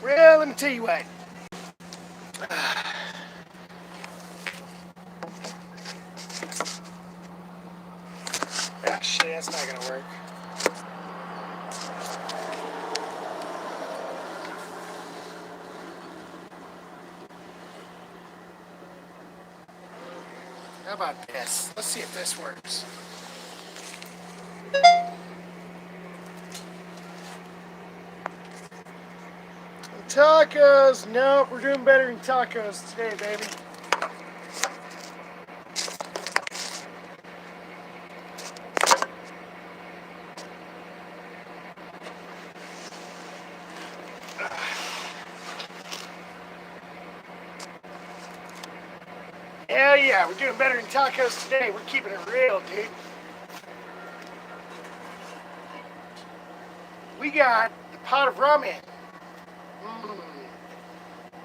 Well, let me tell you what. Ah, shit, that's not gonna work. How about this? Let's see if this works. Tacos! Nope, we're doing better than tacos today, baby. Hell yeah, we're doing better than tacos today. We're keeping it real, dude. We got the pot of ramen.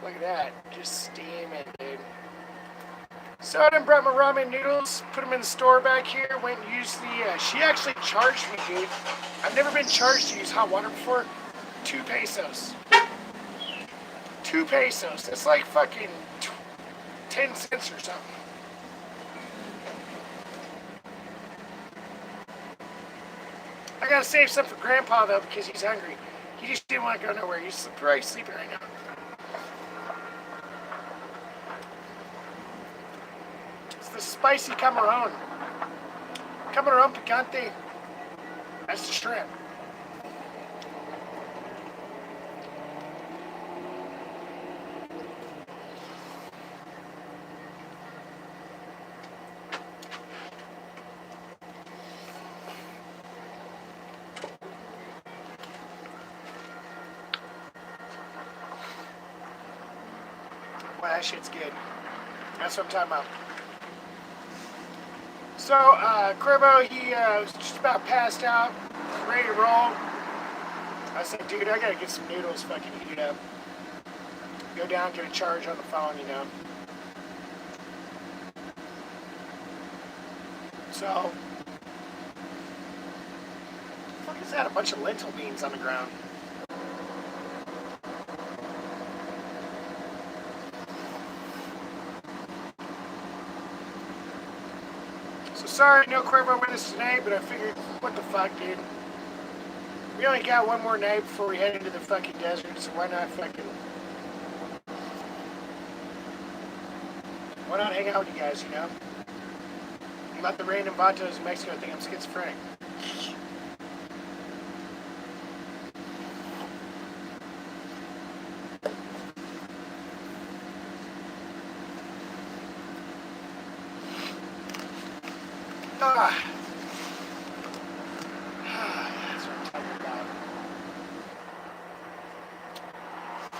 Look at that, just steaming, dude. So I done brought my ramen noodles, put them in the store back here, went and used the, she actually charged me, dude. I've never been charged to use hot water before. 2 pesos. 2 pesos. That's like fucking 10 cents or something. I gotta save some for Grandpa, though, because he's hungry. He just didn't want to go nowhere. He's probably sleeping right now. It's the spicy camarón. Camarón picante. That's the shrimp. Well, that shit's good. That's what I'm talking about. So, Corbo, he was just about passed out, ready to roll. I said, dude, I gotta get some noodles fucking heated up. Go down, get a charge on the phone, you know. So, what the fuck is that? A bunch of lentil beans on the ground. So sorry, no Cuervo with us tonight, but I figured, what the fuck, dude? We only got one more night before we head into the fucking desert, so why not hang out with you guys, you know? Let the random vatos in Mexico think I'm schizophrenic. That's what I'm talking about.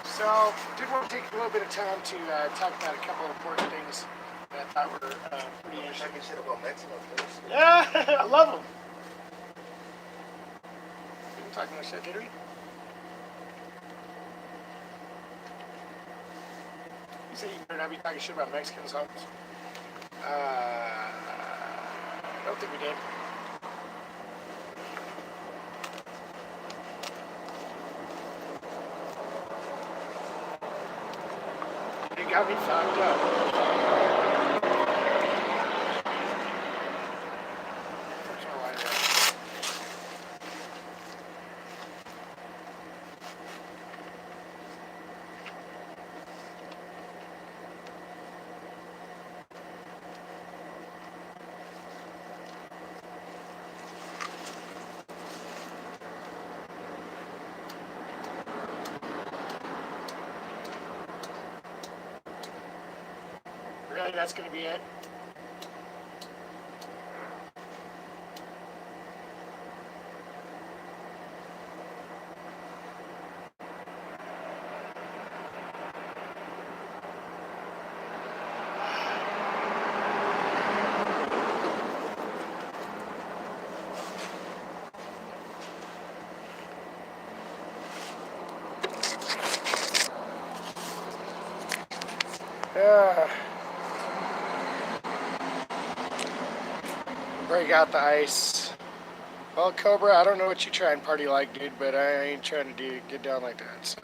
So, did want to take a little bit of time to talk about a couple of important things that I thought were pretty interesting. Talking shit about Mexico first. Yeah, I love them. We were talking about shit, did we? You said you better not be talking shit about Mexicans, huh? I don't think we did. You got me fucked up. Where's my lighter at? Really, that's going to be it? Break out the ice. Well, Cobra, I don't know what you try and party like, dude, but I ain't trying to get down like that, so.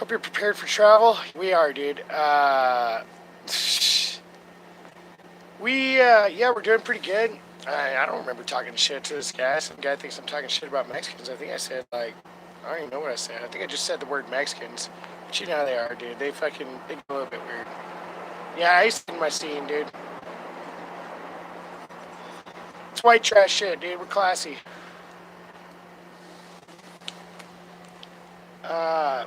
Hope you're prepared for travel. We are, dude. Yeah, we're doing pretty good. I don't remember talking shit to this guy. Some guy thinks I'm talking shit about Mexicans. I think I said, like, I don't even know what I said. I think I just said the word Mexicans. But you know how they are, dude. They get a little bit weird. Yeah, I used to in my scene, dude. It's white trash shit, dude. We're classy. Uh,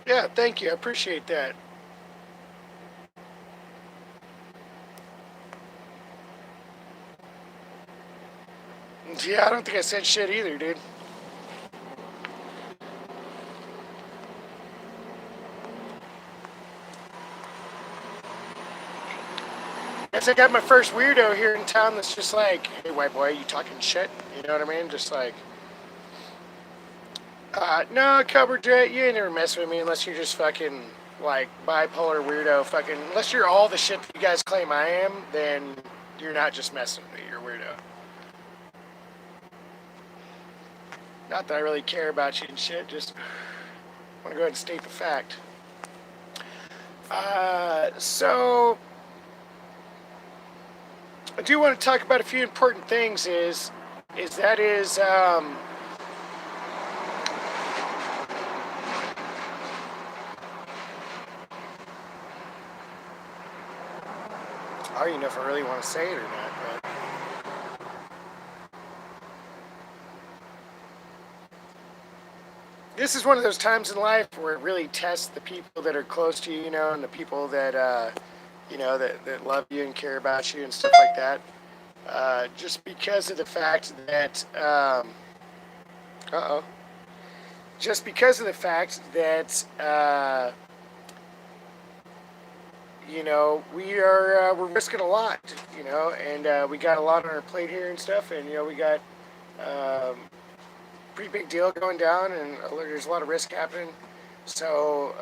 yeah, thank you. I appreciate that. Yeah, I don't think I said shit either, dude. Guess I got my first weirdo here in town that's just like, hey, white boy, you talking shit? You know what I mean? Just like, no, Cobra Jet, you ain't never mess with me unless you're just fucking, like, bipolar weirdo fucking, unless you're all the shit that you guys claim I am, then you're not just messing with me, you're a weirdo. Not that I really care about you and shit, just want to go ahead and state the fact. So I do want to talk about a few important things. I don't even know if I really want to say it or not, but this is one of those times in life where it really tests the people that are close to you, you know, and the people that, that love you and care about you and stuff like that. Just because of the fact that, uh-oh, just because of the fact that, we're risking a lot, and we got a lot on our plate here and stuff, and, we got, pretty big deal going down, and there's a lot of risk happening. So,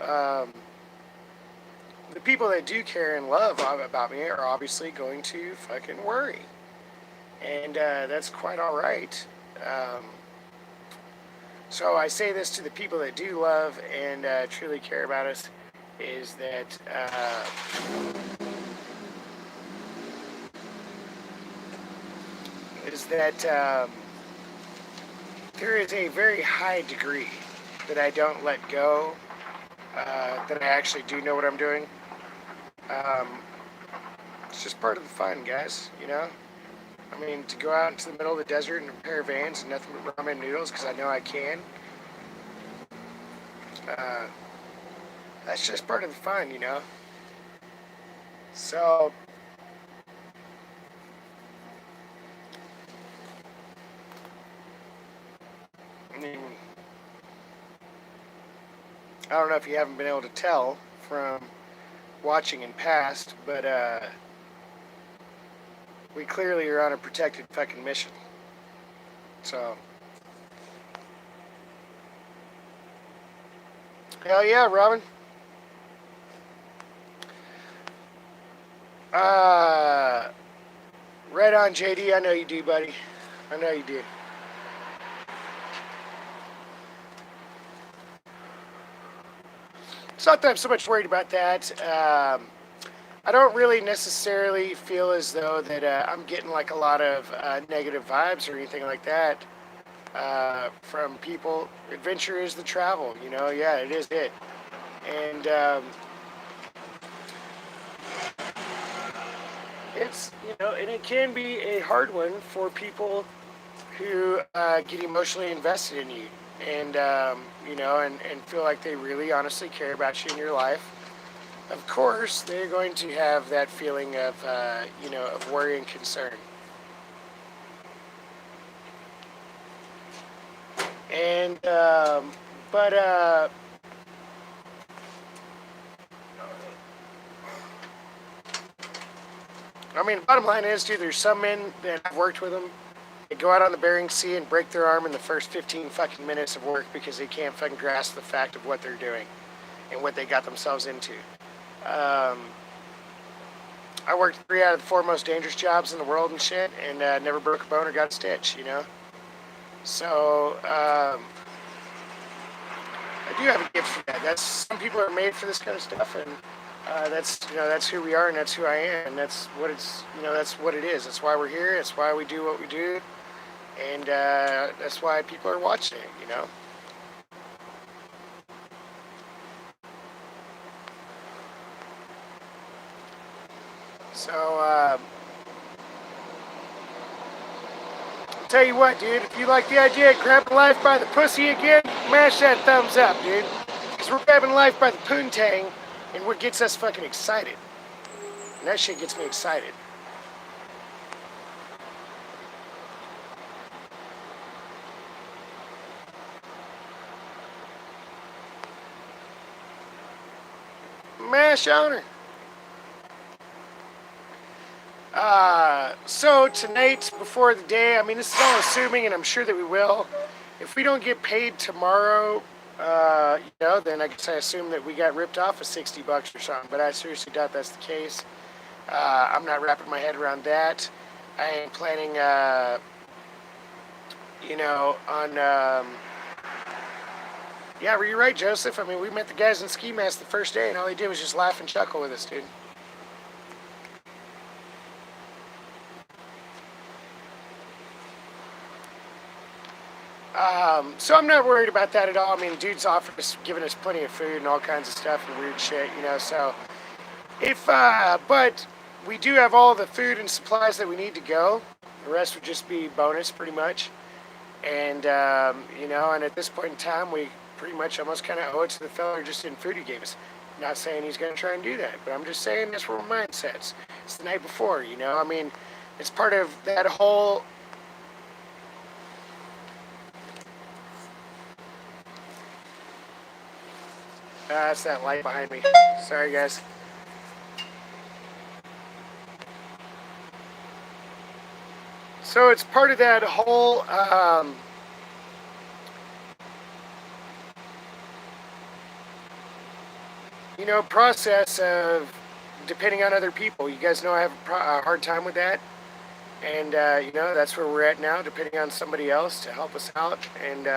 the people that do care and love about me are obviously going to fucking worry. And that's quite all right. So I say this to the people that do love and truly care about us, is that there is a very high degree that I don't let go, that I actually do know what I'm doing. It's just part of the fun, guys, you know? I mean, to go out into the middle of the desert in a pair of Vans and nothing but ramen noodles because I know I can, that's just part of the fun, you know? So, I mean, I don't know if you haven't been able to tell from watching in past, but we clearly are on a protected fucking mission. So, hell yeah, Robin. Right on, JD. I know you do, buddy. I know you do. It's not that I'm so much worried about that. I don't really necessarily feel as though that I'm getting like a lot of negative vibes or anything like that from people. Adventure is the travel, you know. Yeah, it is it, and it's and it can be a hard one for people who get emotionally invested in you, and and feel like they really honestly care about you in your life. Of course, they're going to have that feeling of of worry and concern. And but I mean, bottom line is, dude, there's some men that I've worked with them. They go out on the Bering Sea and break their arm in the first 15 fucking minutes of work because they can't fucking grasp the fact of what they're doing and what they got themselves into. Um, I worked 3 out of the 4 most dangerous jobs in the world and shit, and never broke a bone or got a stitch, you know? So, I do have a gift for that. That's some people are made for this kind of stuff, and that's who we are, and that's who I am, and that's what that's what it is. That's why we're here. That's why we do what we do, and that's why people are watching it. So I'll tell you what, dude. If you like the idea of grabbing life by the pussy again, mash that thumbs up, dude. Because we're grabbing life by the poontang, and what gets us fucking excited. And that shit gets me excited. Mash on her. So tonight, before the day, I mean, this is all assuming, and I'm sure that we will. If we don't get paid tomorrow, then I guess I assume that we got ripped off of $60 or something. But I seriously doubt that's the case. I'm not wrapping my head around that. I am planning, on. Yeah, you're right, Joseph. I mean, we met the guys in ski mask the first day, and all they did was just laugh and chuckle with us, dude. So I'm not worried about that at all. I mean, dude's offered us, giving us plenty of food and all kinds of stuff and weird shit, So but we do have all the food and supplies that we need to go. The rest would just be bonus, pretty much. And and at this point in time, we pretty much almost kind of owe it to the fella who just didn't food he gave us. Not saying he's going to try and do that, but I'm just saying that's where my mindset's. It's the night before, I mean, it's part of that whole. That's that light behind me. Sorry, guys. So it's part of that whole process of depending on other people. You guys know I have a hard time with that. And, that's where we're at now, depending on somebody else to help us out. And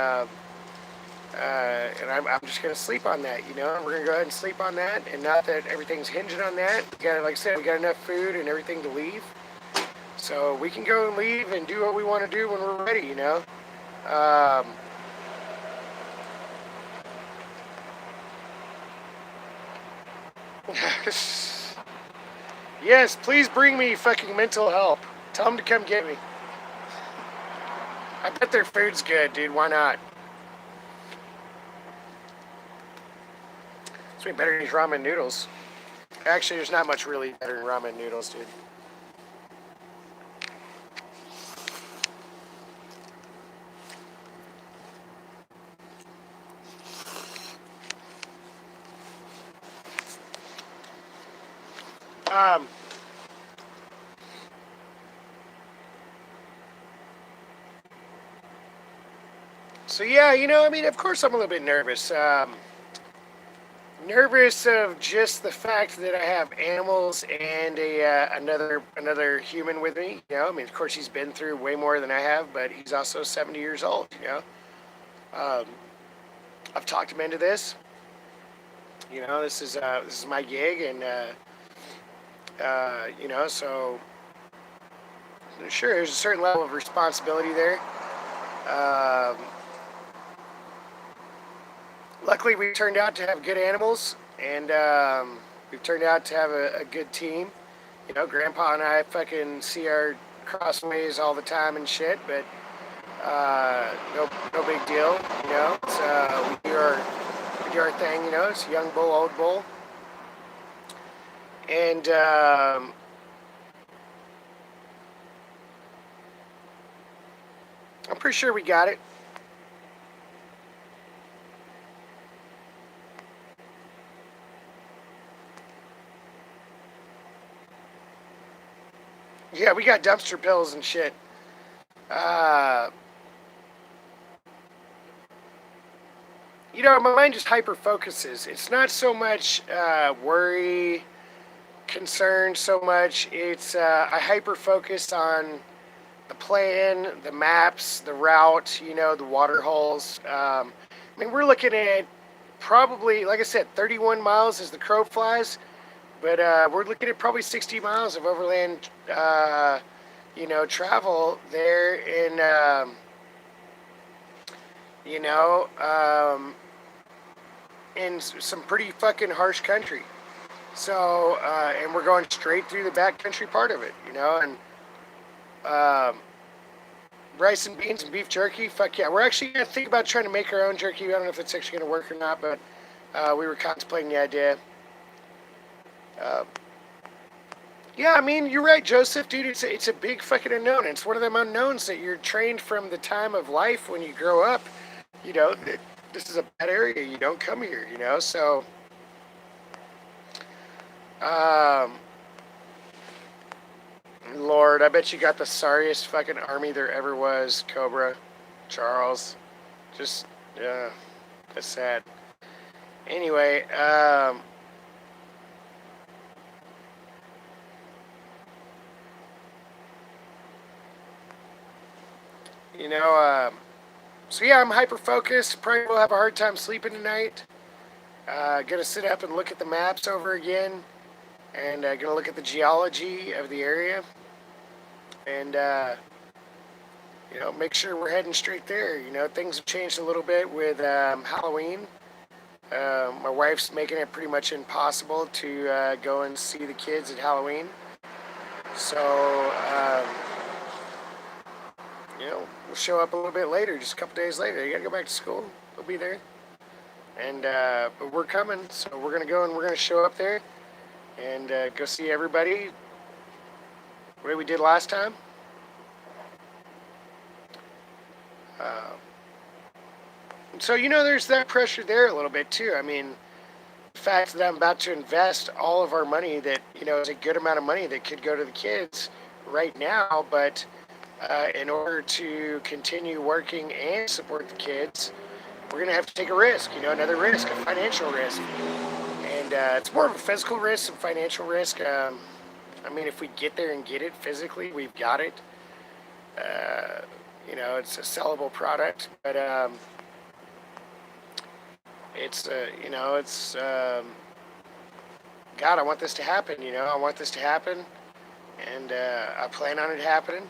I'm just going to sleep on that, We're going to go ahead and sleep on that. And not that everything's hinging on that. Like I said, we got enough food and everything to leave. So we can go and leave and do what we want to do when we're ready, Yes, please bring me fucking mental help. Tell them to come get me. I bet their food's good, dude. Why not? It's way better than these ramen noodles. Actually, there's not much really better than ramen noodles, dude. So yeah, I mean, of course I'm a little bit nervous. Nervous of just the fact that I have animals and another human with me. I mean, of course he's been through way more than I have, but he's also 70 years old. I've talked him into this. This is my gig, and so sure, there's a certain level of responsibility there. Luckily, we turned out to have good animals, and we've turned out to have a good team. Grandpa and I fucking see our crossways all the time and shit, but no big deal. It's, we do our thing. It's young bull, old bull, and I'm pretty sure we got it. Yeah, we got dumpster pills and shit. My mind just hyper focuses. It's not so much worry, concern so much. It's I hyper focus on the plan, the maps, the route, the water holes. I mean, we're looking at probably, like I said, 31 miles as the crow flies. But we're looking at probably 60 miles of overland, travel there in, you know, um, in some pretty fucking harsh country. So, and we're going straight through the backcountry part of it, and um, rice and beans and beef jerky. Fuck yeah. We're actually going to think about trying to make our own jerky. I don't know if it's actually going to work or not, but we were contemplating the idea. Uh, yeah, I mean, you're right, Joseph, dude. It's a big fucking unknown. It's one of them unknowns that you're trained from the time of life when you grow up. That this is a bad area. You don't come here, So, um, Lord, I bet you got the sorriest fucking army there ever was, Cobra, Charles. Just, yeah, that's sad. Anyway, you know, so yeah, I'm hyper focused. Probably will have a hard time sleeping tonight. Gonna sit up and look at the maps over again, and gonna look at the geology of the area, and make sure we're heading straight there. Things have changed a little bit with Halloween. My wife's making it pretty much impossible to go and see the kids at Halloween. So, we'll show up a little bit later, just a couple days later. You gotta go back to school. We'll be there. And, but we're coming, so we're gonna go and we're gonna show up there and go see everybody the way we did last time. So, there's that pressure there a little bit too. I mean, the fact that I'm about to invest all of our money that, is a good amount of money that could go to the kids right now, but in order to continue working and support the kids, we're going to have to take a risk, another risk, a financial risk. And it's more of a physical risk than financial risk. I mean, if we get there and get it physically, we've got it. It's a sellable product, but God, I want this to happen, I want this to happen, and I plan on it happening.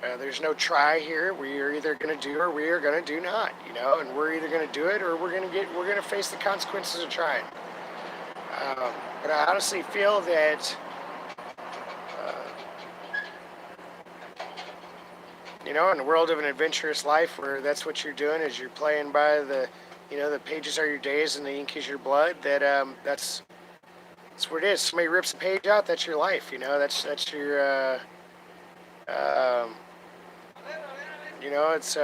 There's no try here. We are either going to do or we are going to do not, and we're either going to do it or we're going to face the consequences of trying. But I honestly feel that, in the world of an adventurous life where that's what you're doing is you're playing by the pages are your days and the ink is your blood, that's what it is. Somebody rips a page out, that's your life, that's your, it's,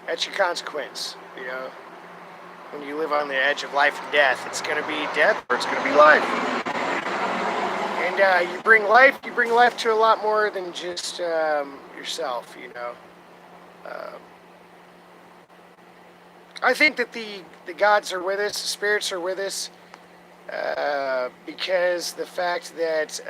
that's your consequence, when you live on the edge of life and death. It's going to be death or it's going to be life. And you bring life to a lot more than just yourself, I think that the gods are with us, the spirits are with us, because the fact that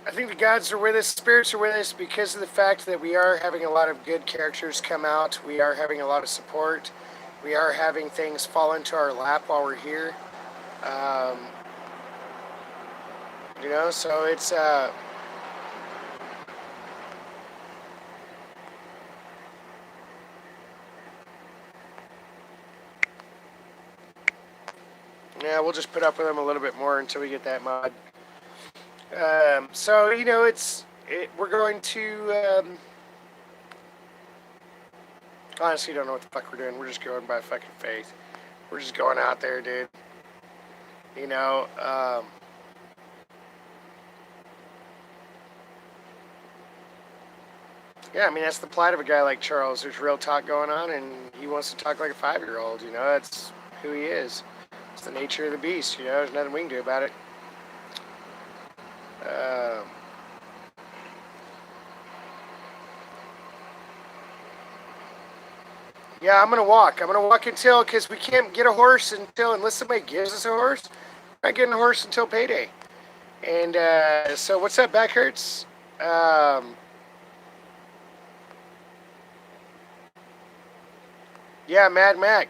I think the gods are with us, spirits are with us because of the fact that we are having a lot of good characters come out. We are having a lot of support. We are having things fall into our lap while we're here. So it's yeah, we'll just put up with them a little bit more until we get that mod. So we're going to honestly don't know what the fuck we're doing. We're just going by fucking faith. We're just going out there, dude. Yeah, I mean, that's the plight of a guy like Charles. There's real talk going on, and he wants to talk like a 5-year-old, That's who he is. It's the nature of the beast, There's nothing we can do about it. Yeah, I'm going to walk. Because we can't get a horse unless somebody gives us a horse. We're not getting a horse until payday. And so what's up, back hurts? Yeah, Mad Mac.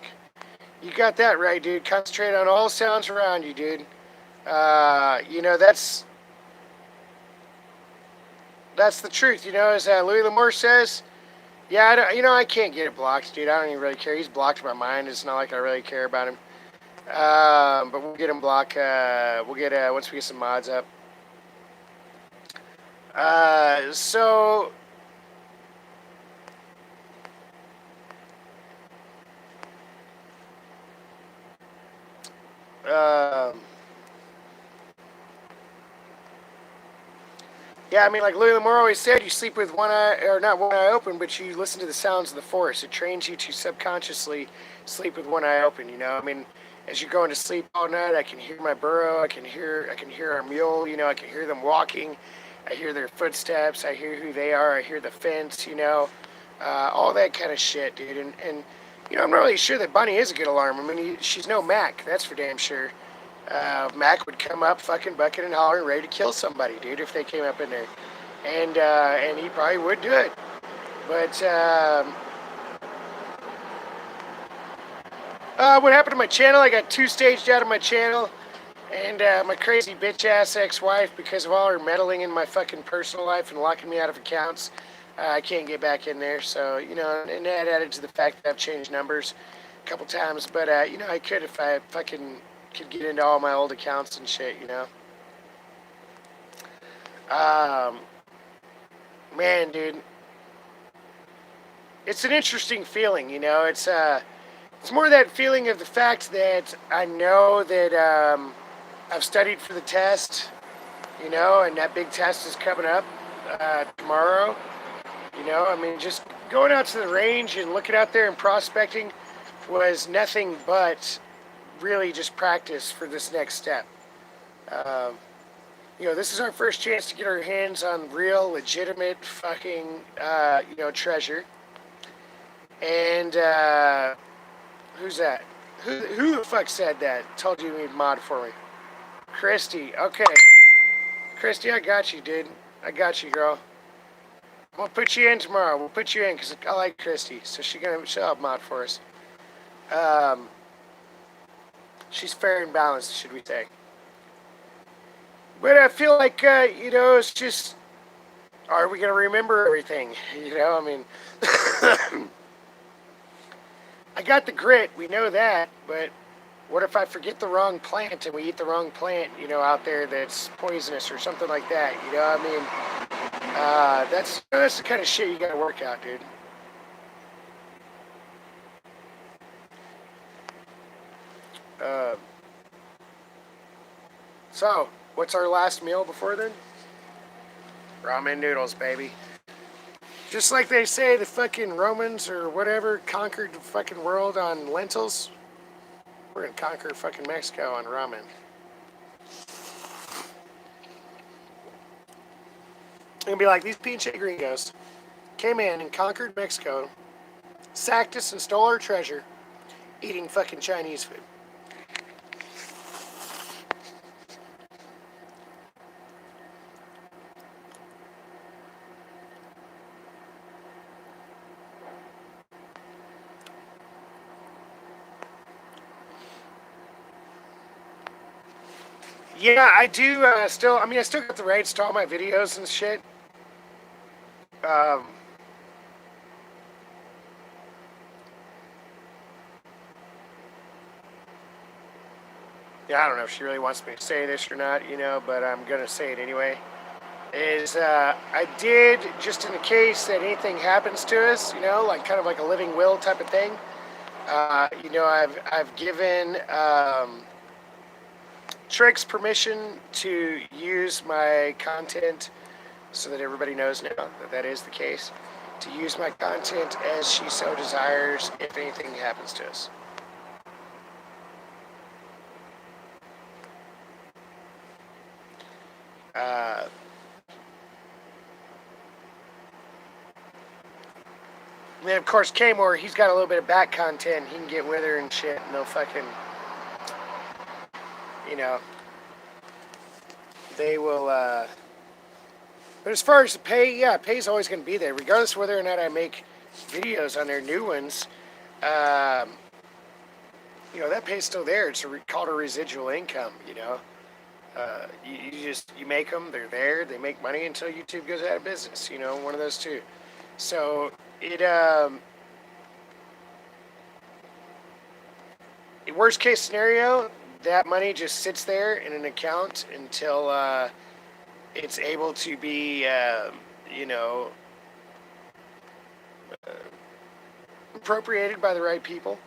You got that right, dude. Concentrate on all sounds around you, dude. You know, that's the truth, you know, as Louis L'Amour says. Yeah, I can't get it blocked, dude. I don't even really care. He's blocked my mind. It's not like I really care about him. But we'll get him blocked. We'll get once we get some mods up. So um, yeah, I mean, like Louis L'Amour always said, you sleep with one eye, or not one eye open, but you listen to the sounds of the forest. It trains you to subconsciously sleep with one eye open. You know, I mean, as you're going to sleep all night, I can hear my burro. I can hear our mule. You know, I can hear them walking. I hear their footsteps. I hear who they are. I hear the fence. You know, all that kind of shit, dude. And you know, I'm not really sure that Bunny is a good alarm. I mean, she's no Mac. That's for damn sure. Mac would come up fucking bucket and holler ready to kill somebody, dude, if they came up in there. And he probably would do it. But what happened to my channel? I got two staged out of my channel. And my crazy bitch ass ex-wife, because of all her meddling in my fucking personal life and locking me out of accounts, I can't get back in there. So, you know, and that added to the fact that I've changed numbers a couple times. But, you know, I could if I fucking could get into all my old accounts and shit, you know. Um, Man, dude, it's an interesting feeling, you know. It's more that feeling of the fact that I know that I've studied for the test, you know, and that big test is coming up tomorrow. You know, I mean, just going out to the range and looking out there and prospecting was nothing but really just practice for this next step. Um, you know, this is our first chance to get our hands on real, legitimate fucking, you know, treasure. And who's that? Who the fuck said that? Told you to need mod for me. Christy. Okay. Christy, I got you, dude. I got you, girl. We'll put you in tomorrow. We'll put you in because I like Christy. So she'll have mod for us. Um, she's fair and balanced, should we say. But I feel like, you know, it's just, are we going to remember everything? You know, I mean, I got the grit, we know that, but what if I forget the wrong plant and we eat the wrong plant, you know, out there that's poisonous or something like that, you know, I mean, that's the kind of shit you gotta work out, dude. Uh, so, what's our last meal before then? Ramen noodles, baby. Just like they say, the fucking Romans or whatever conquered the fucking world on lentils. We're gonna conquer fucking Mexico on ramen. And be like, these pinche gringos came in and conquered Mexico, sacked us and stole our treasure, eating fucking Chinese food. Yeah, I do still, I mean, I still got the rights to all my videos and shit. Um, yeah, I don't know if she really wants me to say this or not, you know, but I'm going to say it anyway. I did, just in the case that anything happens to us, you know, like kind of like a living will type of thing. You know, I've given Trix permission to use my content so that everybody knows now that that is the case. To use my content as she so desires if anything happens to us. Uh, and then of course Kmore, he's got a little bit of back content. He can get with her and shit, and they'll fucking, you know, they will. But as far as the pay, yeah, pay's always going to be there, regardless of whether or not I make videos on their new ones. Um, that pay's still there. It's called a residual income. You make them, they're there, they make money until YouTube goes out of business. One of those two. So worst case scenario, that money just sits there in an account until it's able to be, appropriated by the right people.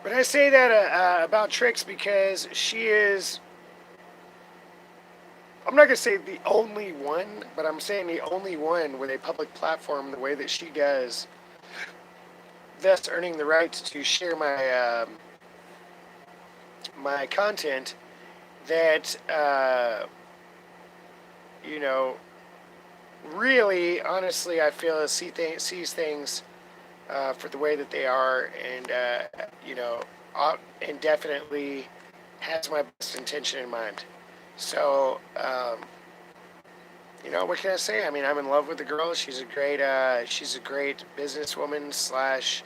But I say that about Trix because she is, I'm not going to say the only one, but I'm saying the only one with a public platform the way that she does, thus earning the right to share my content that, really, honestly, I feel sees things for the way that they are, and and definitely has my best intention in mind. So, what can I say? I mean, I'm in love with the girl. She's a great businesswoman slash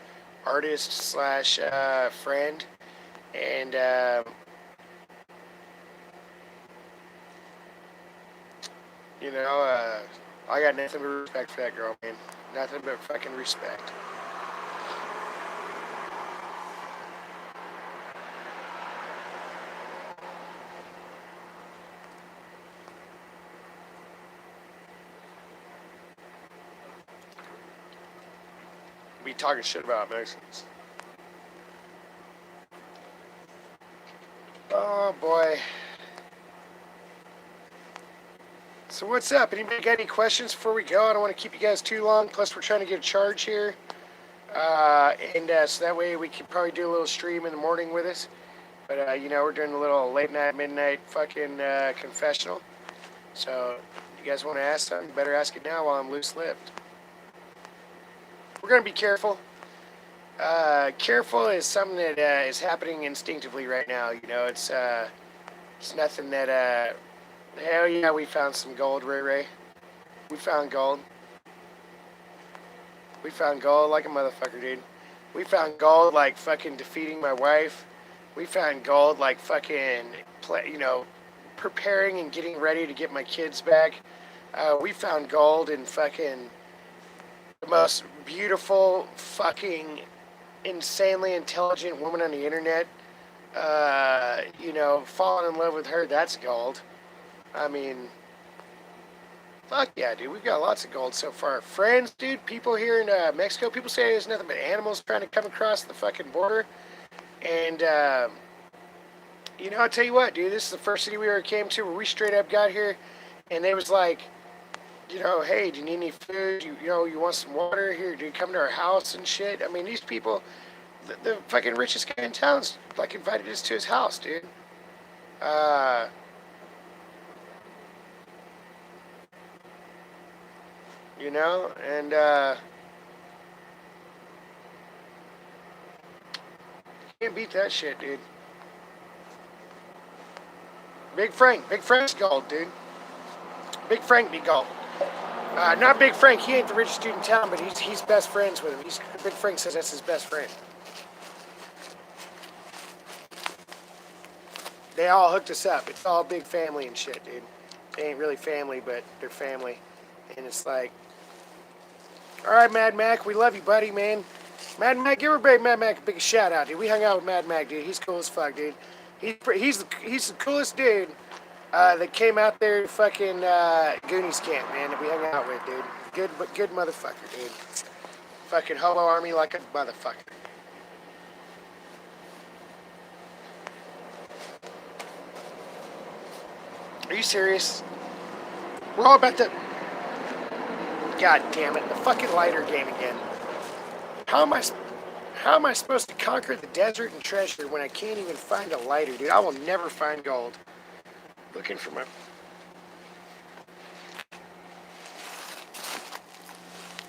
artist slash friend, and I got nothing but respect for that girl, man. Nothing but fucking respect. Be talking shit about Mexicans. Oh boy. So what's up? Anybody got any questions before we go? I don't want to keep you guys too long. Plus, we're trying to get a charge here. So that way we can probably do a little stream in the morning with us. But, we're doing a little late night, midnight fucking confessional. So, you guys want to ask something? Better ask it now while I'm loose-lipped. We're going to be careful. Careful is something that is happening instinctively right now. It's nothing that... hell yeah, we found some gold, Ray. We found gold. We found gold like a motherfucker, dude. We found gold like fucking defeating my wife. We found gold like fucking, preparing and getting ready to get my kids back. We found gold in fucking the most beautiful, fucking, insanely intelligent woman on the internet. Falling in love with her, that's gold. I mean, fuck yeah, dude. We've got lots of gold so far. Friends, dude. People here in Mexico, people say there's nothing but animals trying to come across the fucking border. And, I'll tell you what, dude. This is the first city we ever came to where we straight up got here. And they was like, hey, do you need any food? You want some water? Here, dude, come to our house and shit. I mean, these people, the fucking richest guy in town's, like, invited us to his house, dude. And can't beat that shit, dude. Big Frank's gold, dude. Big Frank be gold. Not Big Frank, he ain't the richest dude in town, but he's best friends with him. Big Frank says that's his best friend. They all hooked us up. It's all big family and shit, dude. They ain't really family, but they're family. And it's like, all right, Mad Mac, we love you, buddy, man. Mad Mac, give everybody Mad Mac a big shout out, dude. We hung out with Mad Mac, dude. He's cool as fuck, dude. He's the coolest dude that came out there to fucking Goonies camp, man, that we hung out with, dude. Good motherfucker, dude. Fucking hobo army like a motherfucker. Are you serious? We're all about to... God damn it, the fucking lighter game again. How am I supposed to conquer the desert and treasure when I can't even find a lighter, dude? I will never find gold. Looking for my... You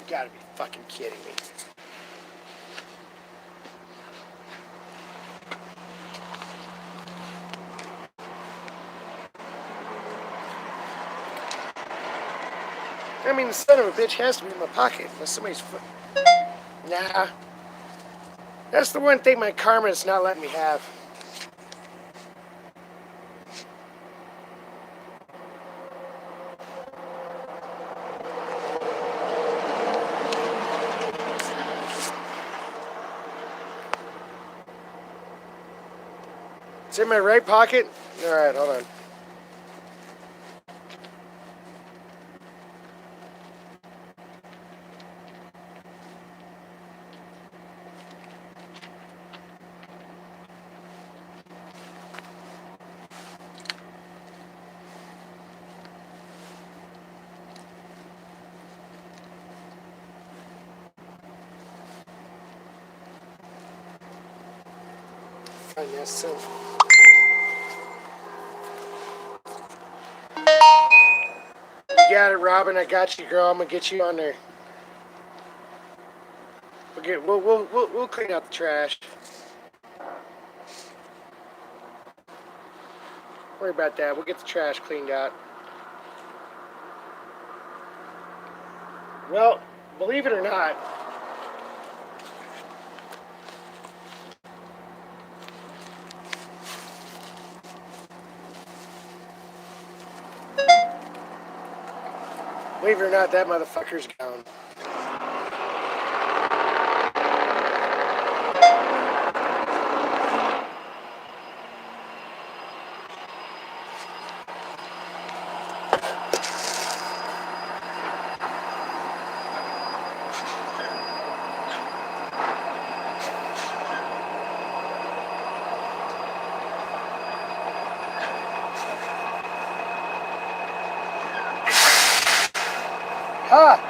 gotta be fucking kidding me. I mean, the son of a bitch has to be in my pocket unless somebody's... Nah. That's the one thing my karma's not letting me have. It's in my right pocket? Alright, hold on. Yes, so. You got it, Robin. I got you, girl. I'm gonna get you on there. We'll clean out the trash. Don't worry about that. We'll get the trash cleaned out. Well, believe it or not, that motherfucker's gone. Ha!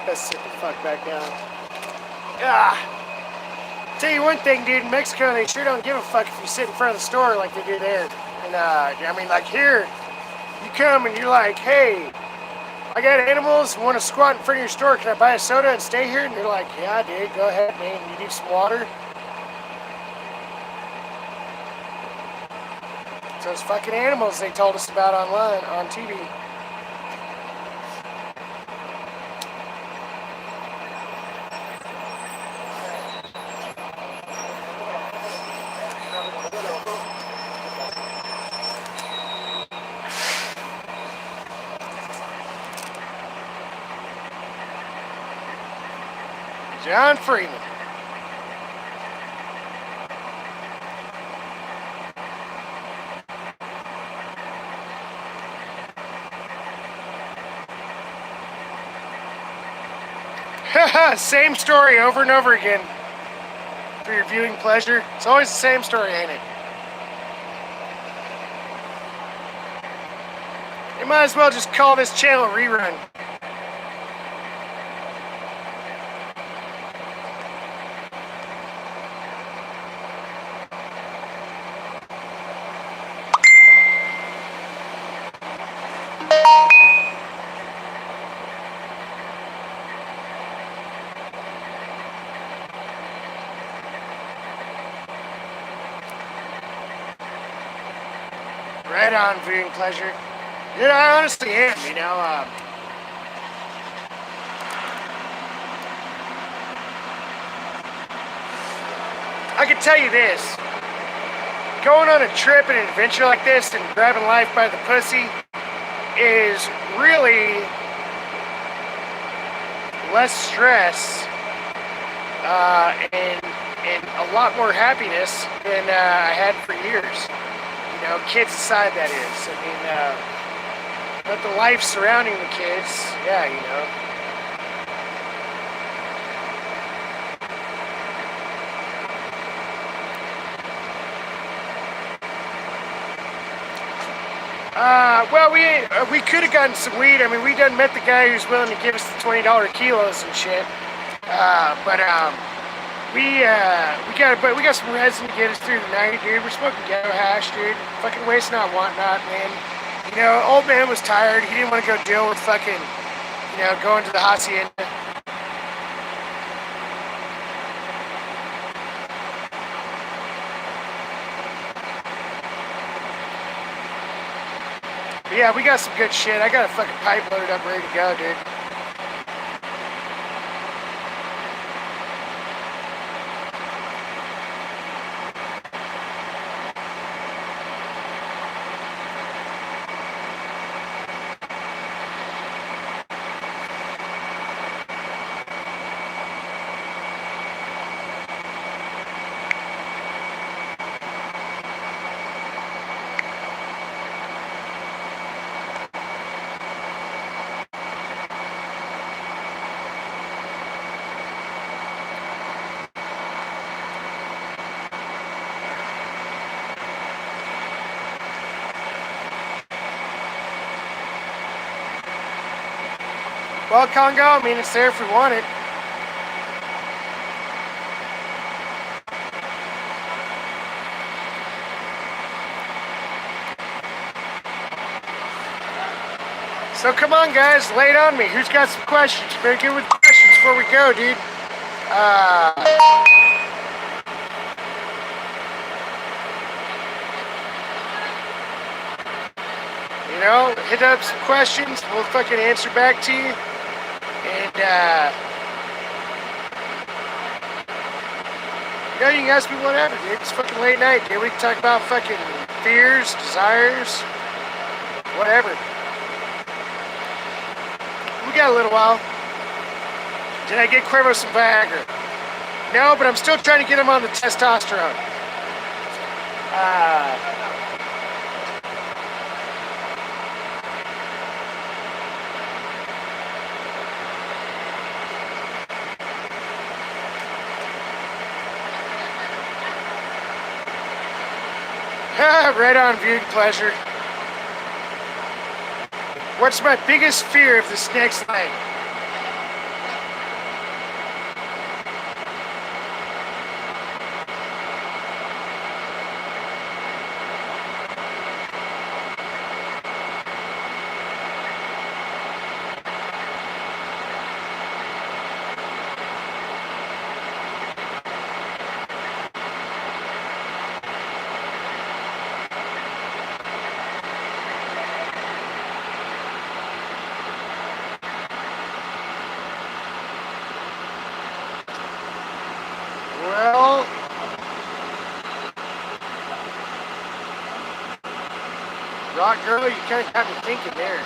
Let's sit the fuck back down. Ah! Tell you one thing, dude, in Mexico, they sure don't give a fuck if you sit in front of the store like they do there. And, I mean, like here, you come and you're like, hey, I got animals, want to squat in front of your store, can I buy a soda and stay here? And they're like, yeah, dude, go ahead, man, you need some water? It's those fucking animals they told us about online, on TV. John Freeman. Same story over and over again. For your viewing pleasure. It's always the same story, ain't it? You might as well just call this channel Rerun. Right on, viewing pleasure. Dude, I honestly am, you know. I can tell you this. Going on a trip and an adventure like this and grabbing life by the pussy is really less stress and a lot more happiness than I had for years. You know, kids aside, that is. I mean, but the life surrounding the kids, yeah, you know. Well, we could have gotten some weed. I mean, we done met the guy who's willing to give us the $20 kilos and shit. We got some resin to get us through the night, dude. We're smoking ghetto hash, dude. Fucking waste not, want not, man. You know, old man was tired. He didn't want to go deal with fucking, you know, going to the hacienda. Yeah, we got some good shit. I got a fucking pipe loaded up, ready to go, dude. Well, Congo, I mean, it's there if we want it. So come on, guys, lay it on me. Who's got some questions? Better get with questions before we go, dude. You know, hit up some questions. We'll fucking answer back to you. And, you know, you can ask me whatever, dude. It's fucking late night, dude. We can talk about fucking fears, desires, whatever. We got a little while. Did I get Cuervo some Viagra? No, but I'm still trying to get him on the testosterone. Right on, viewing pleasure. What's my biggest fear of the snake's leg? Well, Rock Girl, you kind of got me thinking there.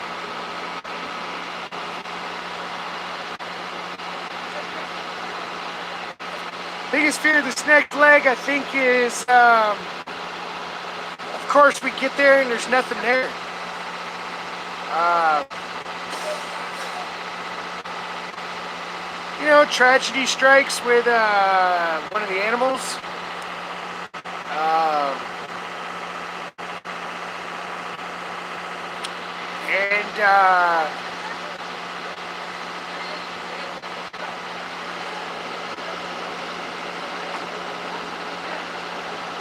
Biggest fear of the snake's leg, I think, is, of course, we get there and there's nothing there. You know, tragedy strikes with one of the animals.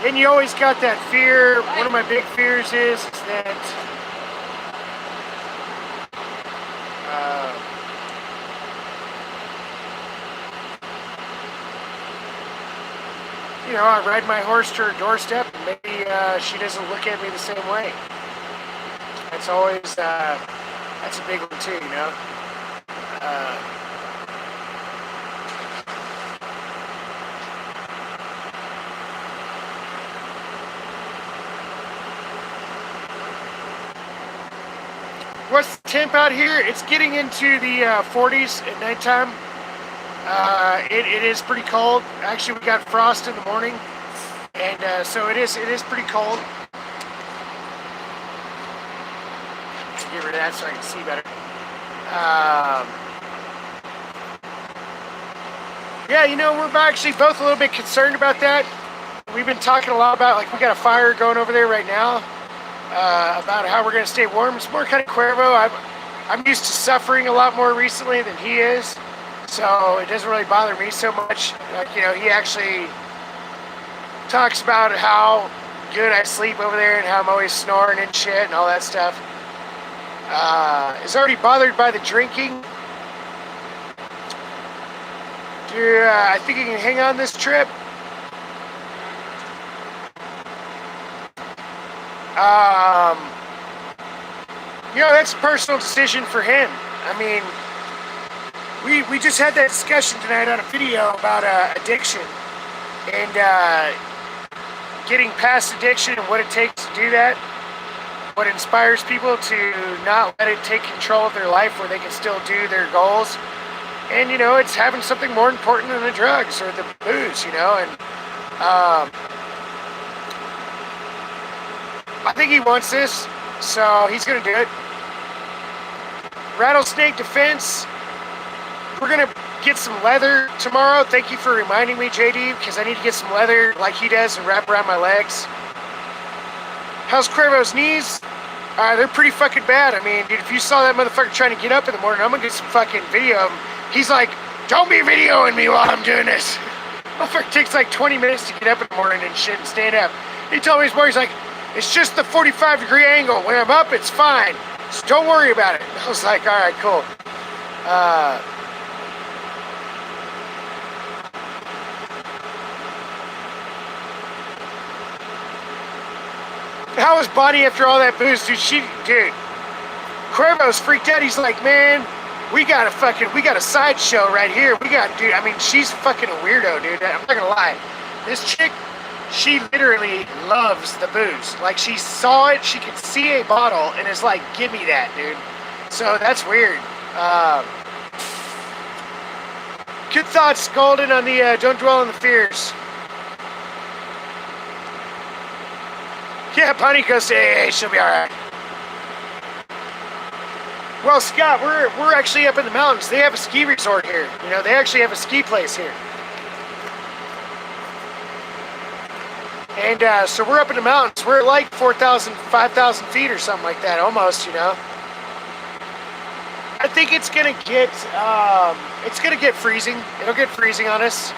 Then you always got that fear. One of my big fears is that you know, I ride my horse to her doorstep and maybe she doesn't look at me the same way. That's always, that's a big one too, you know. What's the temp out here? It's getting into the 40s at nighttime. It is pretty cold. Actually, we got frost in the morning, and so it is pretty cold. Get rid of that so I can see better. Yeah, you know, we're actually both a little bit concerned about that. We've been talking a lot about, like, we got a fire going over there right now, about how we're going to stay warm. It's more kind of Cuervo. I'm used to suffering a lot more recently than he is. So it doesn't really bother me so much. Like, you know, he actually talks about how good I sleep over there and how I'm always snoring and shit and all that stuff. Is already bothered by the drinking. I think he can hang on this trip. You know, that's a personal decision for him. I mean, we just had that discussion tonight on a video about addiction and getting past addiction and what it takes to do that. What inspires people to not let it take control of their life where they can still do their goals. And, you know, it's having something more important than the drugs or the booze, you know. And I think he wants this, so he's going to do it. Rattlesnake defense. We're going to get some leather tomorrow. Thank you for reminding me, JD, because I need to get some leather like he does and wrap around my legs. How's Cuervo's knees? They're pretty fucking bad. I mean, dude, if you saw that motherfucker trying to get up in the morning, I'm going to get some fucking video of him. He's like, don't be videoing me while I'm doing this. Motherfucker takes like 20 minutes to get up in the morning and shit and stand up. He told me this morning, he's like, it's just the 45-degree angle. When I'm up, it's fine. So don't worry about it. I was like, all right, cool. How was Bonnie after all that booze? Dude, Cuervo's freaked out. He's like, man, we got a sideshow right here. Dude, I mean, she's fucking a weirdo, dude. I'm not gonna lie. This chick, she literally loves the booze. Like, she saw it, she could see a bottle, and is like, give me that, dude. So, that's weird. Good thoughts, Golden, on the don't dwell on the fears. Yeah, Bunny goes, hey, she'll be all right. Well, Scott, we're actually up in the mountains. They have a ski resort here. You know, they actually have a ski place here. And so we're up in the mountains. We're at like 4,000, 5,000 feet or something like that, almost, you know. I think it's gonna get freezing. It'll get freezing on us.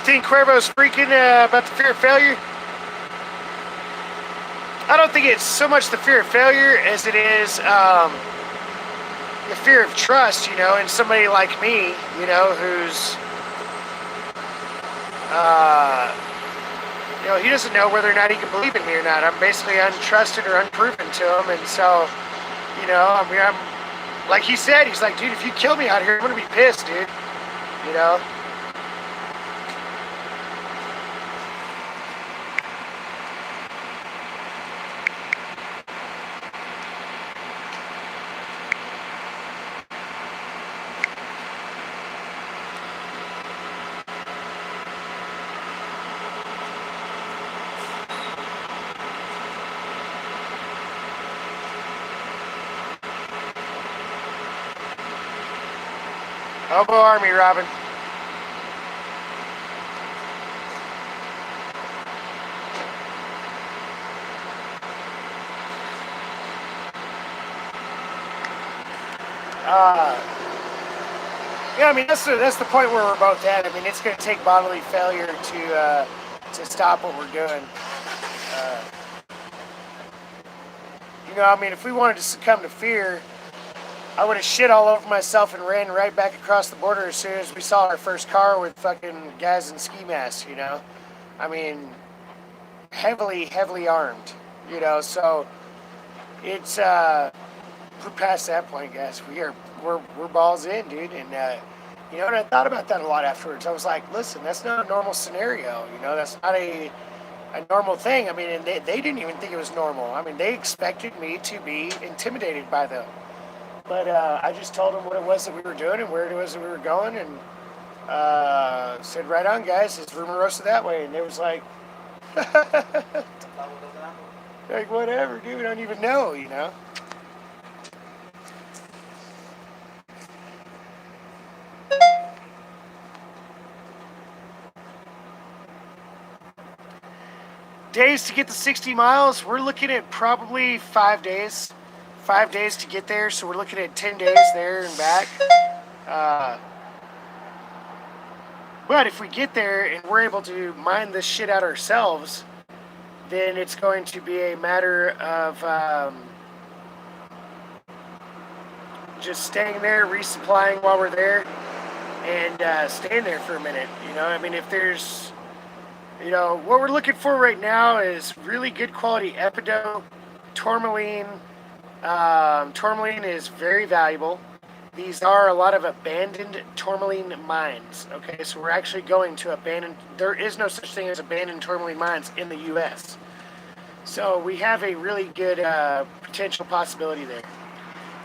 Think Cuervo's freaking about the fear of failure? I don't think it's so much the fear of failure as it is the fear of trust, you know, in somebody like me, you know, who's, you know, he doesn't know whether or not he can believe in me or not. I'm basically untrusted or unproven to him, and so, you know, I mean, I'm, like he said, he's like, dude, if you kill me out here, I'm gonna be pissed, dude, you know? Hobo Army, Robin. Yeah, I mean, that's the point where we're both at. I mean, it's going to take bodily failure to stop what we're doing. You know, I mean, if we wanted to succumb to fear, I would have shit all over myself and ran right back across the border as soon as we saw our first car with fucking guys in ski masks, you know? I mean, heavily armed, you know? So, it's, we're past that point, guys. We're balls in, dude. And, you know, and I thought about that a lot afterwards. I was like, listen, that's not a normal scenario, you know? That's not a normal thing. I mean, and they didn't even think it was normal. I mean, they expected me to be intimidated by them. But I just told them what it was that we were doing and where it was that we were going, and said, right on, guys, it's Rumorosa that way. And they was like, like, whatever, dude, we don't even know, you know? Days to get the 60 miles, we're looking at probably 5 days. 5 days to get there, so we're looking at 10 days there and back. But if we get there and we're able to mine this shit out ourselves, then it's going to be a matter of just staying there, resupplying while we're there, and staying there for a minute. You know, I mean, if there's You know, what we're looking for right now is really good quality epidote, tourmaline. Tourmaline is very valuable. These are a lot of abandoned tourmaline mines. Okay, so we're actually going to abandoned. There is no such thing as abandoned tourmaline mines in the U.S. So we have a really good potential possibility there.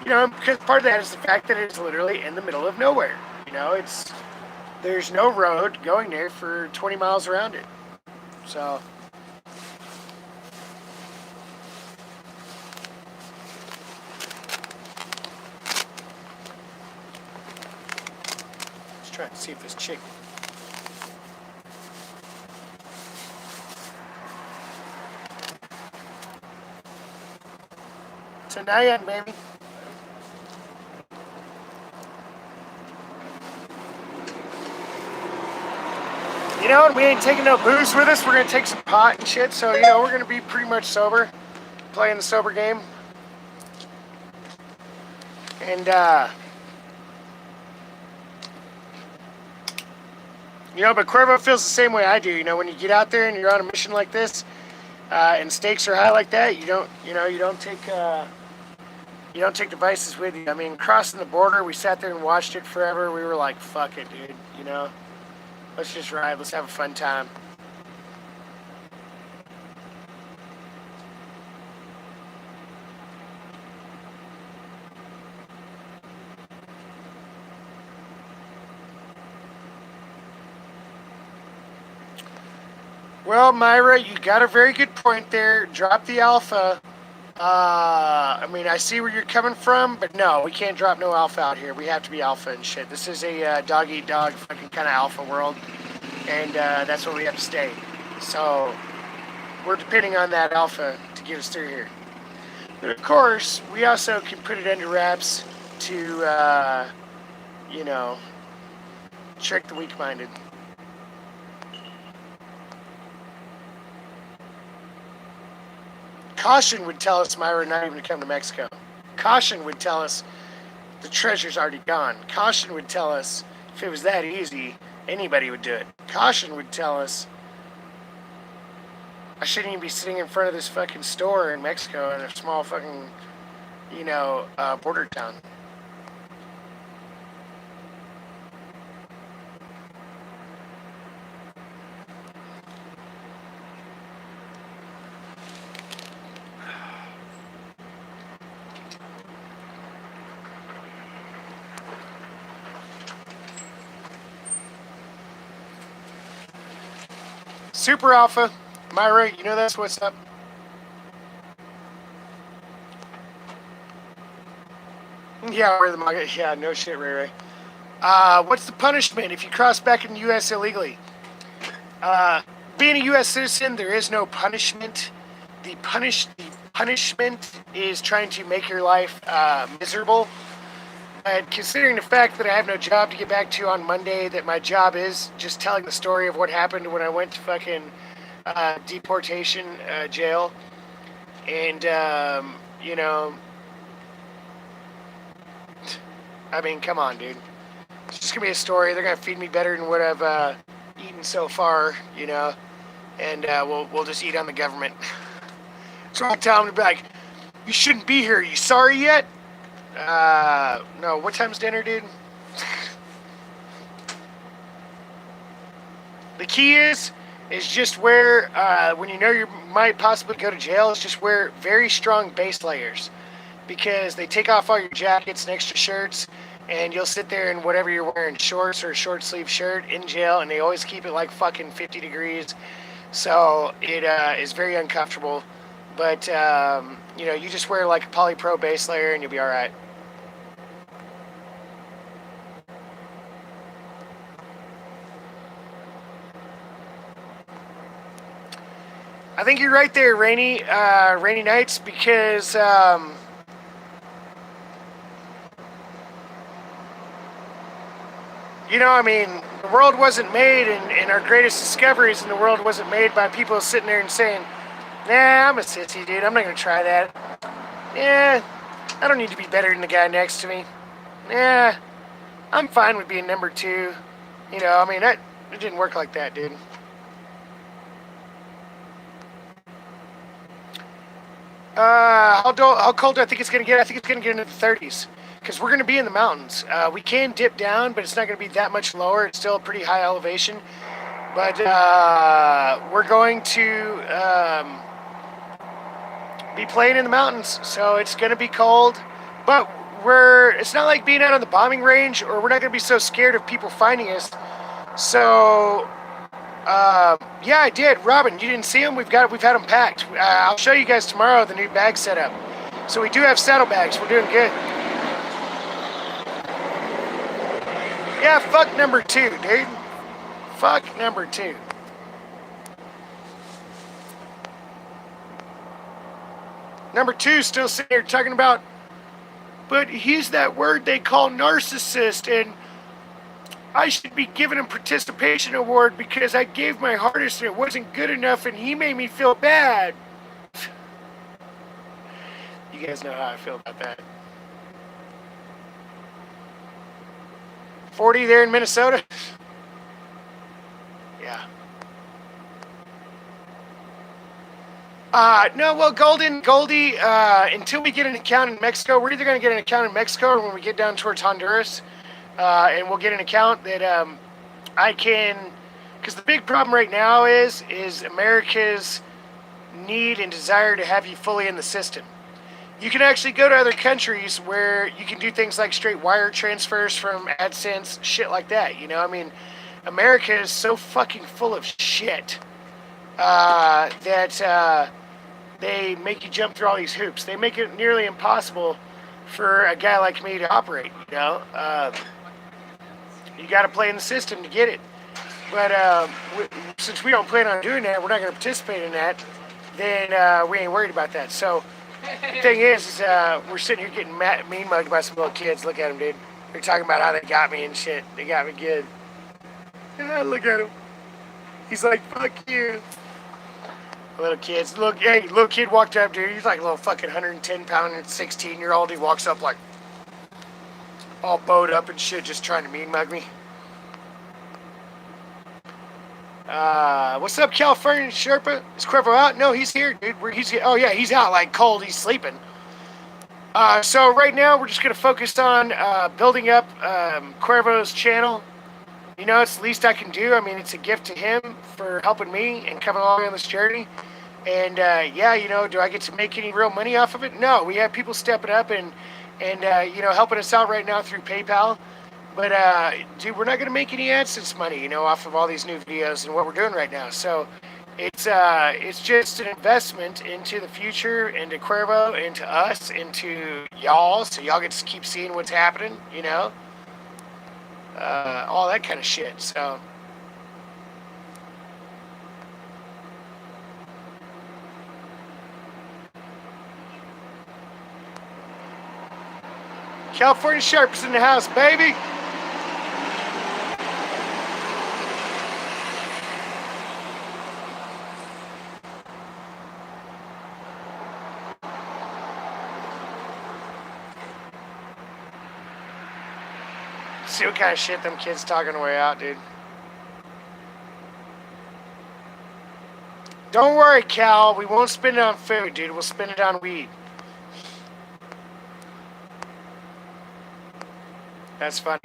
You know, because part of that is the fact that it's literally in the middle of nowhere. You know, there's no road going there for 20 miles around it. So let's try and see if this chick. Tonight, baby. You know, and we ain't taking no booze with us. We're gonna take some pot and shit. So, you know, we're gonna be pretty much sober, playing the sober game. And, you know, but Cuervo feels the same way I do. You know, when you get out there and you're on a mission like this, and stakes are high like that, you don't take devices with you. I mean, crossing the border, we sat there and watched it forever. We were like, fuck it, dude. You know, let's just ride. Let's have a fun time. Well, Myra, you got a very good point there. Drop the alpha. I mean, I see where you're coming from, but no, we can't drop no alpha out here. We have to be alpha and shit. This is a dog-eat-dog fucking kind of alpha world, and that's where we have to stay. So, we're depending on that alpha to get us through here. But of course, we also can put it under wraps to, you know, trick the weak-minded. Caution would tell us, Myra, not even to come to Mexico. Caution would tell us the treasure's already gone. Caution would tell us if it was that easy, anybody would do it. Caution would tell us I shouldn't even be sitting in front of this fucking store in Mexico in a small fucking, you know, border town. Super Alpha, Myra, you know that's what's up. Yeah, we're the manga. Yeah, no shit, Ray Ray. What's the punishment if you cross back in the U.S. illegally? Being a U.S. citizen, there is no punishment. The punishment is trying to make your life miserable. And considering the fact that I have no job to get back to on Monday, that my job is just telling the story of what happened when I went to fucking deportation jail. And, you know, I mean, come on, dude. It's just going to be a story. They're going to feed me better than what I've eaten so far, you know. And we'll just eat on the government. So I tell them to be like, you shouldn't be here. Are you sorry yet? No, what time's dinner, dude? The key is just wear, when you know you might possibly go to jail, is just wear very strong base layers. Because they take off all your jackets and extra shirts, and you'll sit there in whatever you're wearing, shorts or a short sleeve shirt in jail, and they always keep it like fucking 50 degrees. So it is very uncomfortable. But, you know, you just wear like a polypro base layer and you'll be alright. I think you're right there, Rainy Nights, because you know, I mean, the world wasn't made, and our greatest discoveries in the world wasn't made by people sitting there and saying, nah, I'm a sissy, dude, I'm not going to try that. Yeah, I don't need to be better than the guy next to me. Yeah, I'm fine with being number two. You know, I mean, it didn't work like that, dude. How cold do I think it's going to get? I think it's going to get into the 30s because we're going to be in the mountains. We can dip down, but it's not going to be that much lower. It's still a pretty high elevation. But we're going to be playing in the mountains, so it's going to be cold. But it's not like being out on the bombing range, or we're not going to be so scared of people finding us. So yeah, I did. Robin, you didn't see them? We've had them packed. I'll show you guys tomorrow the new bag setup. So we do have saddlebags. We're doing good. Yeah, fuck number 2, dude. Fuck number 2. Number 2 still sitting here talking about, but he's that word they call narcissist, and I should be giving him participation award because I gave my hardest and it wasn't good enough and he made me feel bad. You guys know how I feel about that. 40 there in Minnesota? Yeah. No, well, Goldie, until we get an account in Mexico, we're either going to get an account in Mexico or when we get down towards Honduras, and we'll get an account that I can, because the big problem right now is America's need and desire to have you fully in the system. You can actually go to other countries where you can do things like straight wire transfers from AdSense, shit like that, you know? I mean, America is so fucking full of shit that they make you jump through all these hoops. They make it nearly impossible for a guy like me to operate, you know? You got to play in the system to get it. But since we don't plan on doing that, we're not going to participate in that, then we ain't worried about that. So the thing is we're sitting here getting mean mugged by some little kids. Look at them, dude. They're talking about how they got me and shit. They got me good. Yeah, look at him. He's like, fuck you. Little kids. Look, hey, little kid walked up, dude. He's like a little fucking 110-pound, 16-year-old. He walks up like all bowed up and shit, just trying to mean mug me. What's up, California Sherpa? Is Cuervo out? No, he's here, dude. Oh yeah, he's out like cold. He's sleeping. So right now we're just gonna focus on building up Cuervo's channel. You know, it's the least I can do. I mean, it's a gift to him for helping me and coming along on this journey. And yeah, you know, do I get to make any real money off of it? No, we have people stepping up and you know, helping us out right now through PayPal. But dude, we're not gonna make any AdSense money, you know, off of all these new videos and what we're doing right now. So it's just an investment into the future, into Cuervo, into us, into y'all, so y'all get to keep seeing what's happening, you know. All that kind of shit. So California Sharp is in the house, baby. See what kind of shit them kids talking their way out, dude. Don't worry, Cal. We won't spend it on food, dude. We'll spend it on weed. That's funny.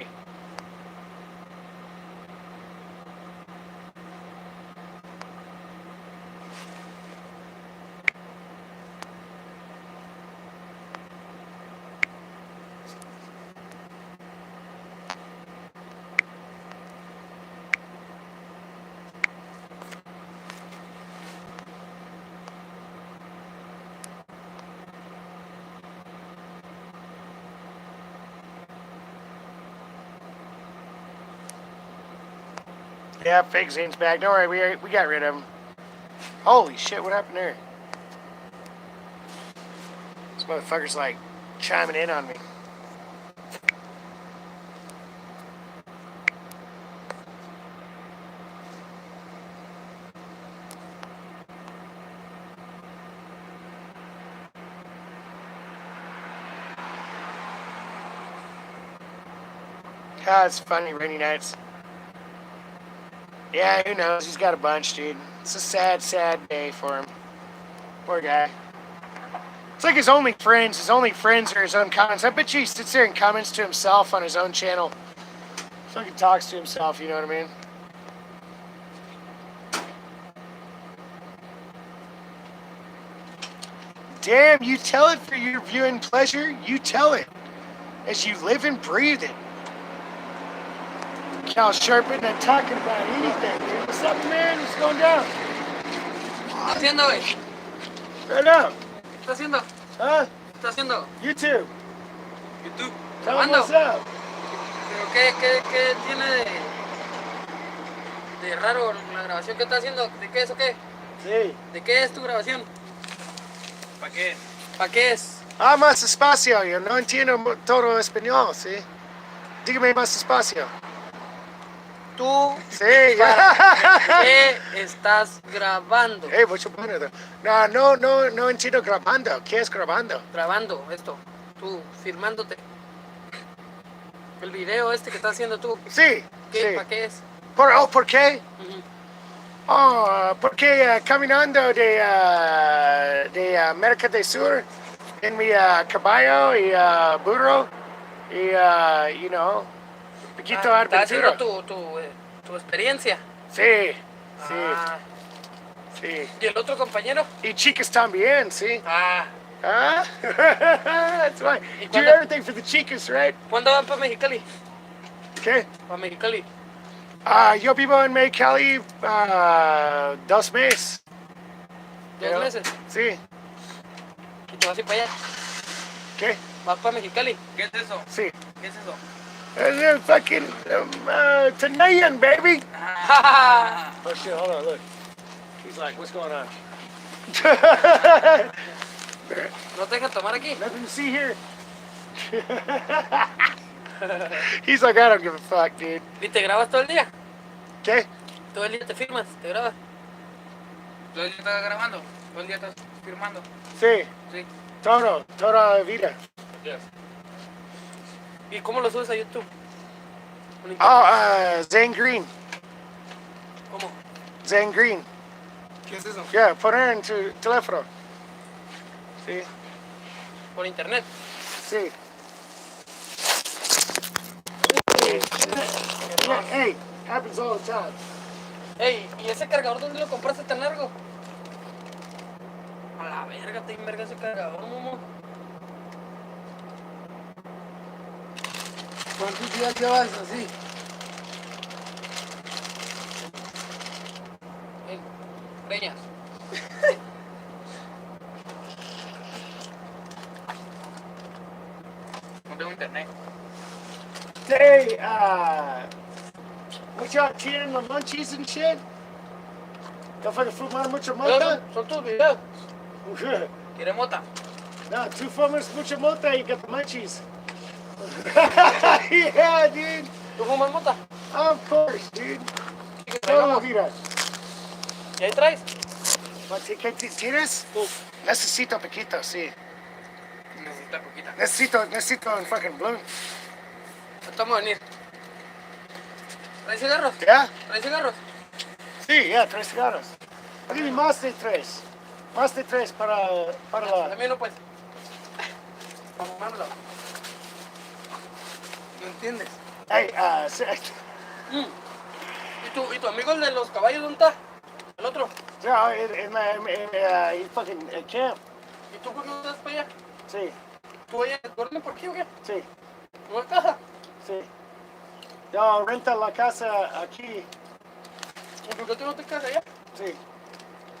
Yeah, fake Zane's back. Don't worry, we got rid of him. Holy shit, what happened there? This motherfucker's like chiming in on me. God, it's funny, rainy nights. Yeah, who knows? He's got a bunch, dude. It's a sad, sad day for him. Poor guy. It's like his only friends. His only friends are his own comments. I bet you he sits there and comments to himself on his own channel. Fucking talks to himself, you know what I mean? Damn, you tell it for your viewing pleasure. You tell it as you live and breathe it. Cal Sharpin not talking about anything, dude. What's up, man? What's going down? ¿Qué estás haciendo, güey? Right now. ¿Qué estás haciendo? Huh? ¿Qué estás haciendo? YouTube. YouTube. Tell them ¿Grabando? what's up. ¿Pero qué tiene de raro la grabación que estás haciendo? ¿De qué es o qué? Sí. ¿De qué es tu grabación? ¿Para qué? ¿Para qué es? Ah, más espacio. Yo no entiendo todo español, ¿sí? Dígame más espacio. ¿Tú Sí. para qué estás grabando? Hey, mucho bueno. No entiendo grabando. ¿Qué es grabando? Grabando esto. Tú, filmándote. El video este que estás haciendo tú. Sí. ¿Qué? Sí. ¿Para qué es? ¿Por qué? Ujú. Oh, porque caminando de América del Sur en mi caballo y burro y, you know, poquito ¿Estás haciendo aventura. tu experiencia? Sí, sí, Ah, sí. ¿y el otro compañero? Y chicas también, sí. Ah, Huh? That's right. ¿Y Do cuándo- everything for the chicas, right? ¿cuándo van para Mexicali? ¿Qué? Para Mexicali. Yo vivo en Mexicali 2 meses. 2 meses. Sí. Y te vas a ir para allá. ¿Qué? Vas para Mexicali. ¿Qué es eso? Sí. ¿Qué es eso? Fucking Canadian, baby. Ah. Oh shit, hold on, look. He's like, what's going on? ¿No te dejan tomar aquí? Nothing to see here. He's like, I don't give a fuck, dude. ¿Y te grabas todo el día? ¿Qué? Todo el día te filmas, te grabas. ¿Todo el día estás grabando? ¿Todo el día estás firmando? Sí, Sí. toda la vida. Yes. ¿Y cómo lo subes a YouTube? Por internet. Oh, Zane Green. ¿Cómo? Zane Green. ¿Qué es eso? Yeah, poner en tu teléfono. Sí, Por internet. sí. Yeah, hey, happens all the time. Ey, ¿y ese cargador dónde lo compraste tan largo? A la verga, te enverga ese cargador, momo. ¿Cuántos días llevas así? Ey, greñas. No tengo internet. Hey, what y'all cheering the munchies and shit? Y'all fucking fumar mucho mota? Son tus videos. ¿Quieres mota? No, tú fumas mucho mota, you got the munchies. Yeah, dude. ¿Tú fumas mota? Of course, dude. ¿Y que Toda la traigamos? vida. ¿Y ahí traes? ¿Qué tienes? Necesito poquito, sí. Necesita poquita. Necesito un fucking blunt. Estamos a venir. ¿Traes cigarros? ¿Ya? ¿Traes cigarros? Sí, ya, 3 cigarros. Dime más de 3. Más de 3 para la... También no pues. Para fumármelo. ¿No entiendes? Hey, sí, ¿Y tu amigo el de los caballos dónde está? El otro. yeah, in fucking camp. ¿Y tú por qué no estás para allá? Sí, ¿Tú allá duermes por aquí o qué? sí, ¿No es casa? sí. Yo renta la casa aquí. ¿Y por qué tú no te quedas allá? Sí,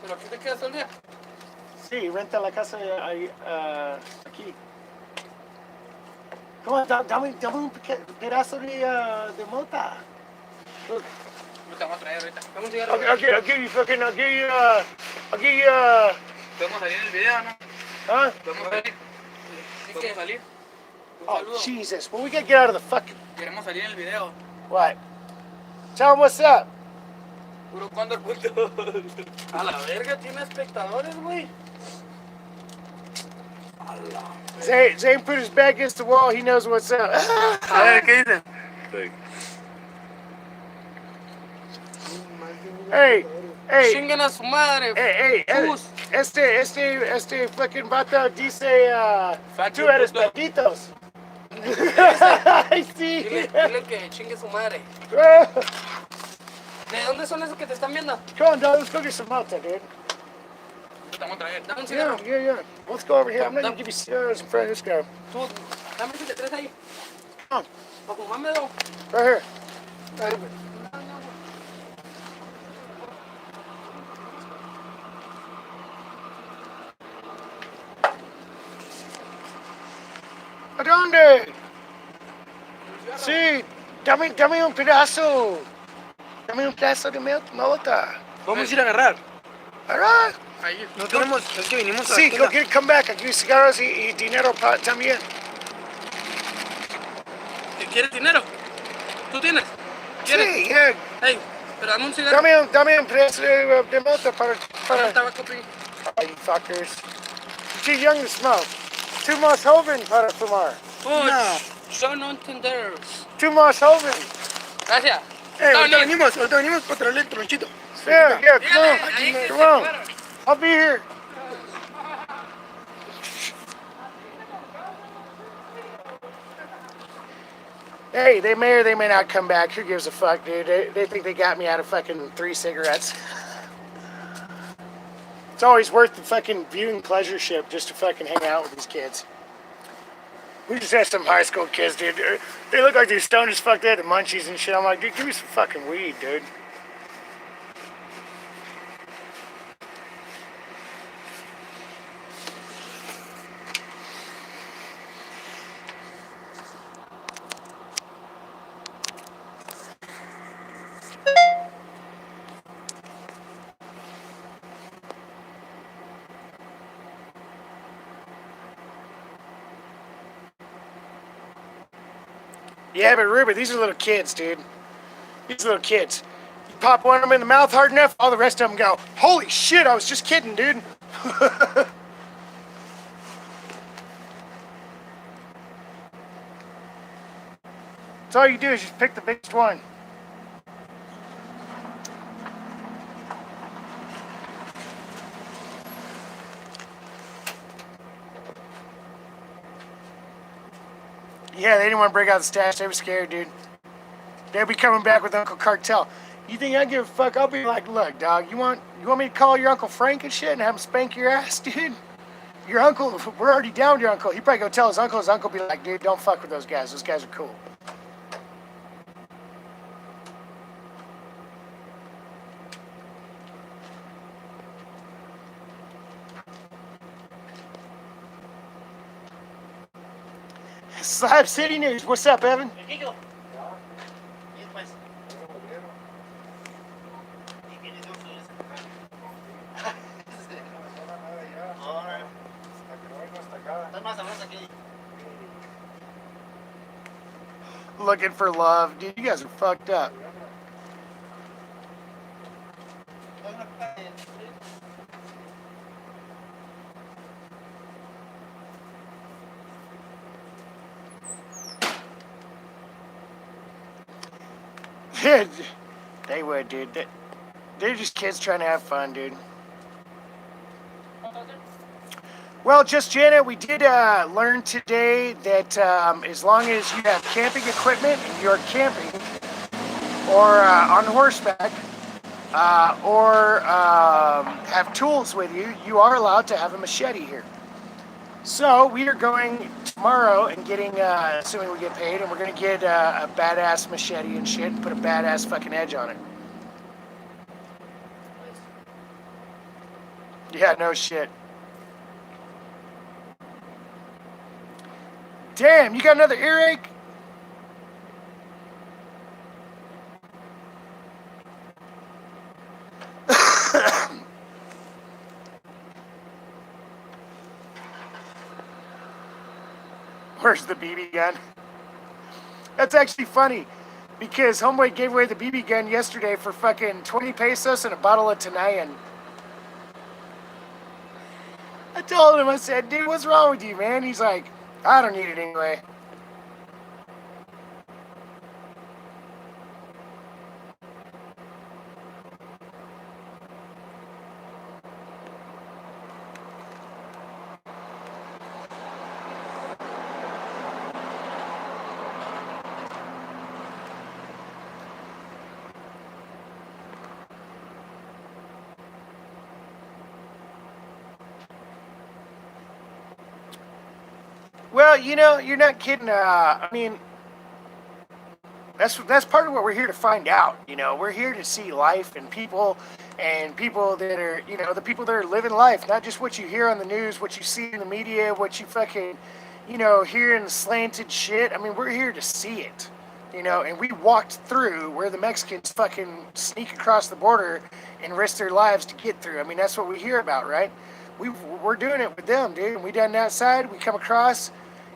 Pero aquí te quedas todo el día. sí, renta la casa ahí, aquí. Come on, dame un pedazo de mota. Look, No te vamos a traer ahorita. Dame un cigarro. I'll give you fucking, I'll give you, ¿Podemos salir en el video, no? huh? ¿Podemos salir? ¿Sí ¿Podemos que? salir? Un Oh, saludo. Jesus. Well, we gotta get out of the fucking, Queremos salir en el video. what? Tell them what's up. Puro cuando el punto. A la verga, tiene espectadores, güey. Zane put his back against the wall. He knows what's up. A ver, ¿qué dicen? Hey, hey, Chinguen a su madre. hey, hey, Fus. este fucking vato dice, Fuck tú you, eres puto. petitos. Ay, sí. Dile que chingue su madre. ¿De dónde son esos que te están viendo? Come on, dog, let's go get some malta, dude. Te vamos a traer. Dame un cigarro. Yeah. Let's go over here. I'm not gonna give you cigars in front of this guy. Tú, dame ese de tres ahí. Come on, O fumármelo. right here. ¿A dónde? Sí, dame un pedazo. Dame un pedazo de malta. Vamos a ir a agarrar. All right. Ahí. No tenemos, es que vinimos a Sí, la go come back. Aquí cigarros y dinero también. ¿Quieres dinero? ¿Tú tienes? ¿Quieres? Sí, yeah. Hey, pero dame un cigarro. Dame un pedazo de malta para... Para el tabaco, please. You fuckers. Too young to smoke. Too más joven para fumar. Oh, No. yo no entender. Too más joven. Gracias. ahorita venimos para traerle el tronchito. Yeah, come Dígale, on. ahí que Come se on. fueron. I'll be here. Hey, they may or they may not come back. Who gives a fuck, dude? They think they got me out of fucking 3 cigarettes. It's always worth the fucking viewing pleasure ship just to fucking hang out with these kids. We just had some high school kids, dude. They look like they're stoned as fuck. They had the munchies and shit. I'm like, dude, give me some fucking weed, dude. Yeah, but Ruben, these are little kids, dude. These are little kids. You pop one of them in the mouth hard enough, all the rest of them go, holy shit, I was just kidding, dude. That's all you do is just pick the biggest one. Yeah, they didn't want to break out the stash. They were scared, dude. They'll be coming back with Uncle Cartel. You think I give a fuck? I'll be like, look, dog, you want me to call your Uncle Frank and shit and have him spank your ass, dude? Your uncle, we're already down with your uncle. He probably go tell his uncle be like, dude, don't fuck with those guys. Those guys are cool. Slab City News. What's up, Evan? Looking for love. Dude, you guys are fucked up. They would, dude. They're just kids trying to have fun, dude. Well, just Janet, we did learn today that as long as you have camping equipment and you're camping, or on horseback, or have tools with you, you are allowed to have a machete here. So we are going tomorrow and getting, assuming we get paid, and we're going to get a badass machete and shit and put a badass fucking edge on it. Yeah, no shit. Damn, you got another earache? Where's the BB gun? That's actually funny because Homeboy gave away the BB gun yesterday for fucking 20 pesos and a bottle of Tenayan. I told him, I said, dude, what's wrong with you, man? He's like, I don't need it anyway. Well, you know, you're not kidding. I mean, that's part of what we're here to find out. You know, we're here to see life and people that are, you know, the people that are living life, not just what you hear on the news, what you see in the media, what you fucking, you know, hear in the slanted shit. I mean, we're here to see it. You know, and we walked through where the Mexicans fucking sneak across the border and risk their lives to get through. I mean, that's what we hear about, right? We're doing it with them, dude. And we done that side. We come across,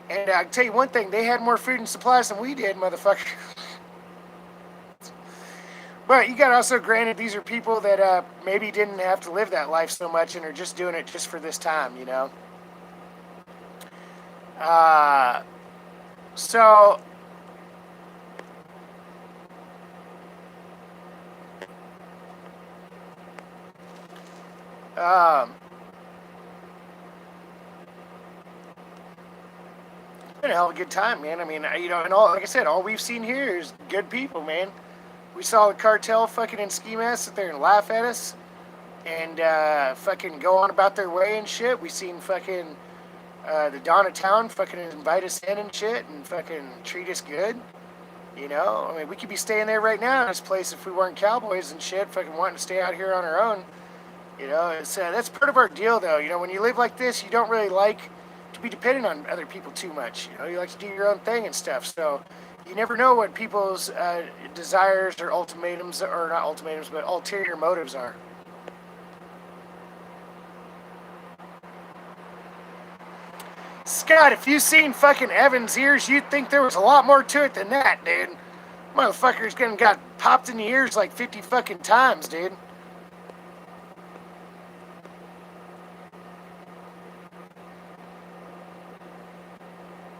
and I can tell you one thing: they had more food and supplies than we did, motherfucker. But you got to also granted these are people that maybe didn't have to live that life so much and are just doing it just for this time, you know. Uh, so um, it's been a hell of a good time, man. I mean, you know, and all like I said, all we've seen here is good people, man. We saw the cartel fucking in ski masks sit there and laugh at us and fucking go on about their way and shit. We seen fucking the Dawn of Town fucking invite us in and shit and fucking treat us good. You know, I mean, we could be staying there right now in this place if we weren't cowboys and shit, fucking wanting to stay out here on our own. You know, it's that's part of our deal, though. You know, when you live like this, you don't really like to be dependent on other people too much. You know, you like to do your own thing and stuff. So you never know what people's desires or ultimatums, or not ultimatums, but ulterior motives are. Scott, if you seen fucking Evan's ears, you'd think there was a lot more to it than that, dude. Motherfucker's gonna got popped in the ears like 50 fucking times, dude.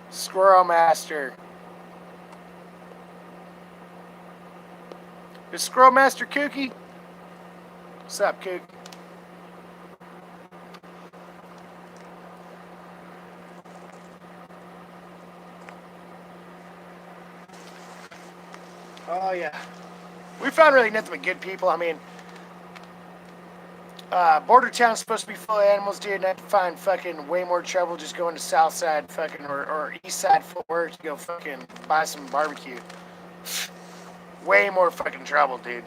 Squirrel Master. Is Squirrel Master kooky? What's up, kook? Oh, yeah. We found really nothing but good people. I mean, Border Town's supposed to be full of animals, dude, and I'd find fucking way more trouble just going to South Side fucking or East Side Fort Worth to go fucking buy some barbecue. Way more fucking trouble, dude.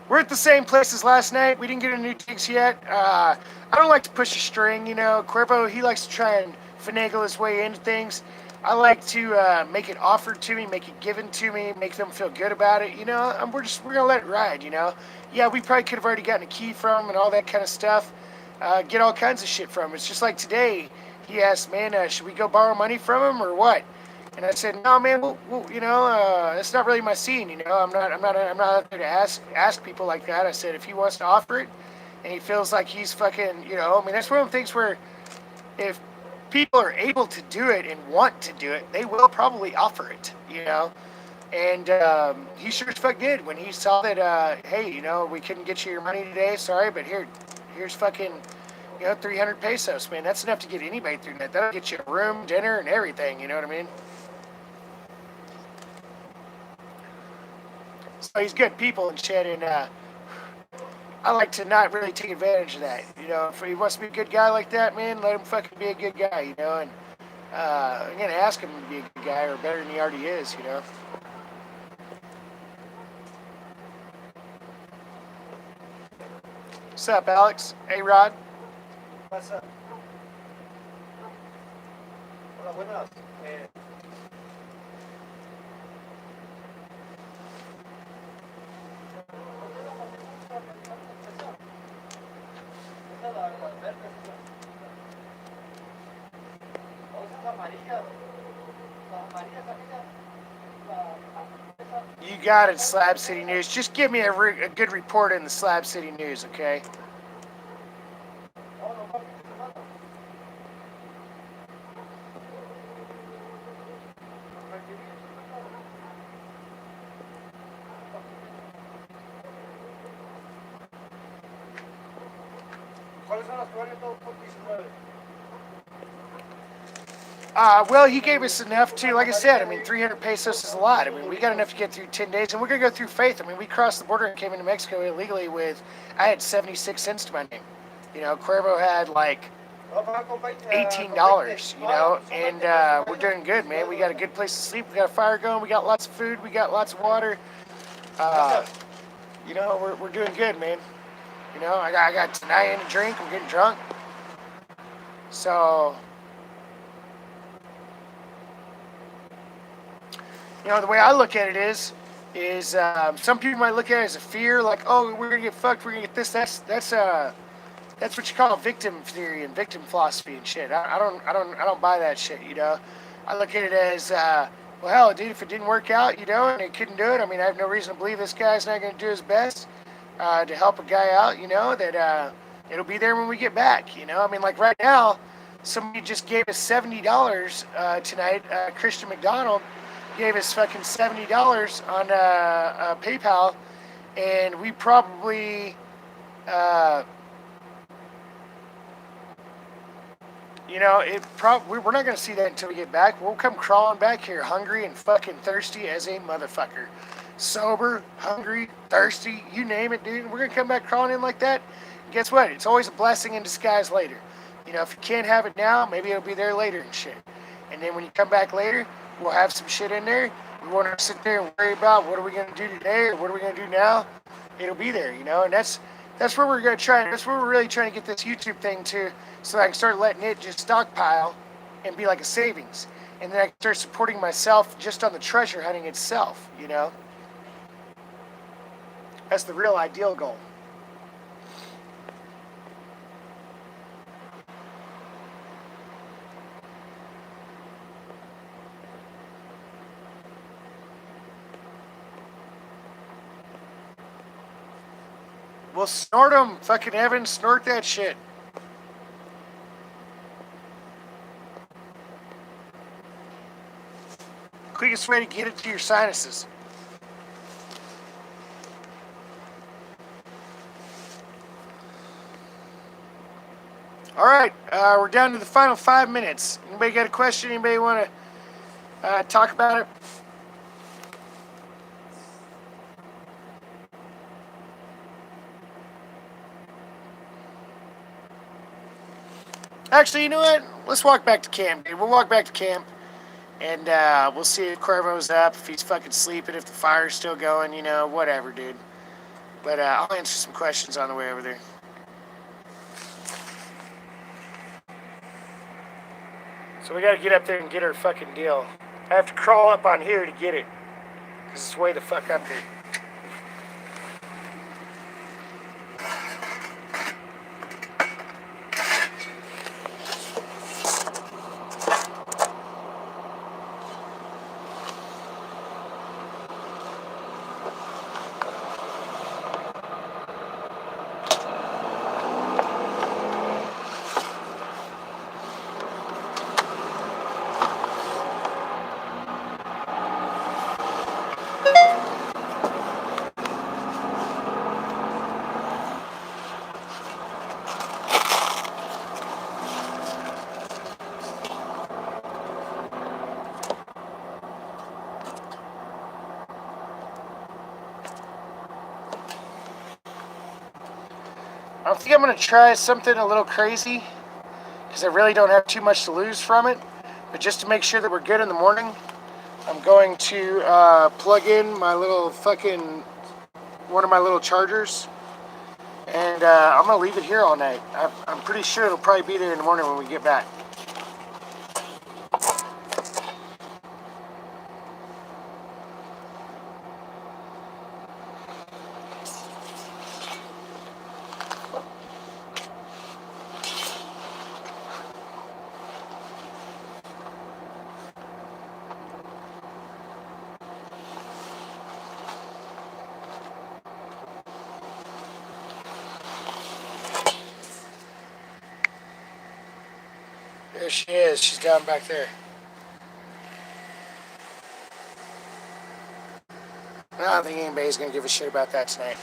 We're at the same place as last night. We didn't get any new digs yet. I don't like to push a string, you know. Cuervo, he likes to try and finagle his way into things. I like to make it offered to me, make it given to me, make them feel good about it, you know. We're gonna let it ride, you know. Yeah, we probably could have already gotten a key from him and all that kind of stuff. Get all kinds of shit from him. It's just like today. He asked, man, should we go borrow money from him or what? And I said, no, man, you know, it's not really my scene. You know, I'm not out there to ask people like that. I said, if he wants to offer it, and he feels like he's fucking, you know, I mean, that's one of the things where if people are able to do it and want to do it, they will probably offer it, you know. And he sure as fuck did when he saw that, hey, you know, we couldn't get you your money today. Sorry, but here's fucking, you know, 300 pesos, man. That's enough to get anybody through that. That'll get you a room, dinner, and everything. You know what I mean? So he's good people and shit, and I like to not really take advantage of that. You know, if he wants to be a good guy like that, man, let him fucking be a good guy, you know, and I'm going to ask him to be a good guy or better than he already is, you know. What's up, Alex? Hey, Rod. What's up? Hola, buenas. You got it, Slab City News. Just give me a good report in the Slab City News, okay? ¿Cuáles son las flores 2.19? Well, he gave us enough to, like I said, I mean, 300 pesos is a lot. I mean, we got enough to get through 10 days, and we're going to go through faith. I mean, we crossed the border and came into Mexico illegally with, I had 76 cents to my name. You know, Cuervo had like $18, you know, and we're doing good, man. We got a good place to sleep. We got a fire going. We got lots of food. We got lots of water. You know, we're doing good, man. You know, I got tonight in a drink. I'm getting drunk. So, you know, the way I look at it is some people might look at it as a fear, like, oh, we're gonna get fucked, we're gonna get this. That's what you call victim theory and victim philosophy and shit. I don't buy that shit. You know, I look at it as, well, hell, dude, if it didn't work out, you know, and it couldn't do it, I mean, I have no reason to believe this guy's not gonna do his best to help a guy out. You know that it'll be there when we get back. You know, I mean, like right now, somebody just gave us $70 tonight. Christian McDonald gave us fucking $70 on PayPal, and we probably, you know, we're not gonna see that until we get back. We'll come crawling back here, hungry and fucking thirsty as a motherfucker, sober, hungry, thirsty, you name it, dude. We're gonna come back crawling in like that. And guess what? It's always a blessing in disguise later. You know, if you can't have it now, maybe it'll be there later and shit. And then when you come back later, we'll have some shit in there. We won't have to sit there and worry about what are we going to do today or what are we going to do now. It'll be there, you know. And that's where we're going to try. That's where we're really trying to get this YouTube thing to, so I can start letting it just stockpile and be like a savings. And then I can start supporting myself just on the treasure hunting itself, you know. That's the real ideal goal. Well, snort them. Fucking Evan, snort that shit. Quickest way to get it to your sinuses. All right, we're down to the final 5 minutes. Anybody got a question? Anybody want to talk about it? Actually, you know what? Let's walk back to camp, dude. We'll walk back to camp, and we'll see if Cuervo's up, if he's fucking sleeping, if the fire's still going, you know, whatever, dude. But I'll answer some questions on the way over there. So we gotta get up there and get our fucking deal. I have to crawl up on here to get it, because it's way the fuck up there. I think I'm going to try something a little crazy because I really don't have too much to lose from it. But just to make sure that we're good in the morning, I'm going to plug in my little fucking, one of my little chargers. And I'm going to leave it here all night. I'm pretty sure it'll probably be there in the morning when we get back. There she is. She's down back there. I don't think anybody's going to give a shit about that tonight.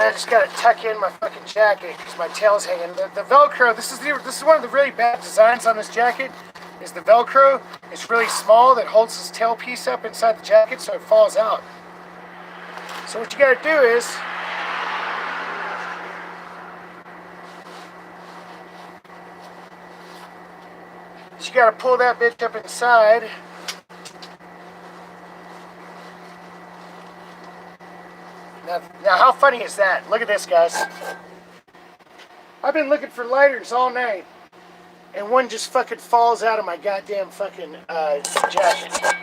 I just gotta tuck in my fucking jacket because my tail's hanging. The Velcro, this is one of the really bad designs on this jacket, is the Velcro is really small that holds this tail piece up inside the jacket so it falls out. So what you gotta do is, you gotta pull that bitch up inside. Now how funny is that? Look at this, guys. I've been looking for lighters all night, and one just fucking falls out of my goddamn fucking jacket.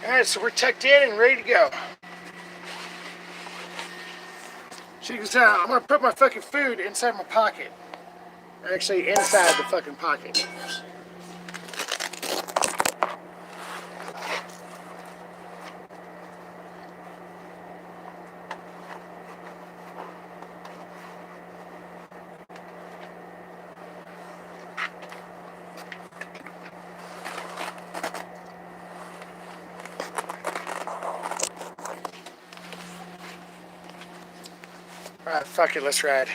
Alright, so we're tucked in and ready to go. Check this out. I'm gonna put my fucking food inside my pocket. Actually, inside the fucking pocket. Alright, fuck it, let's ride.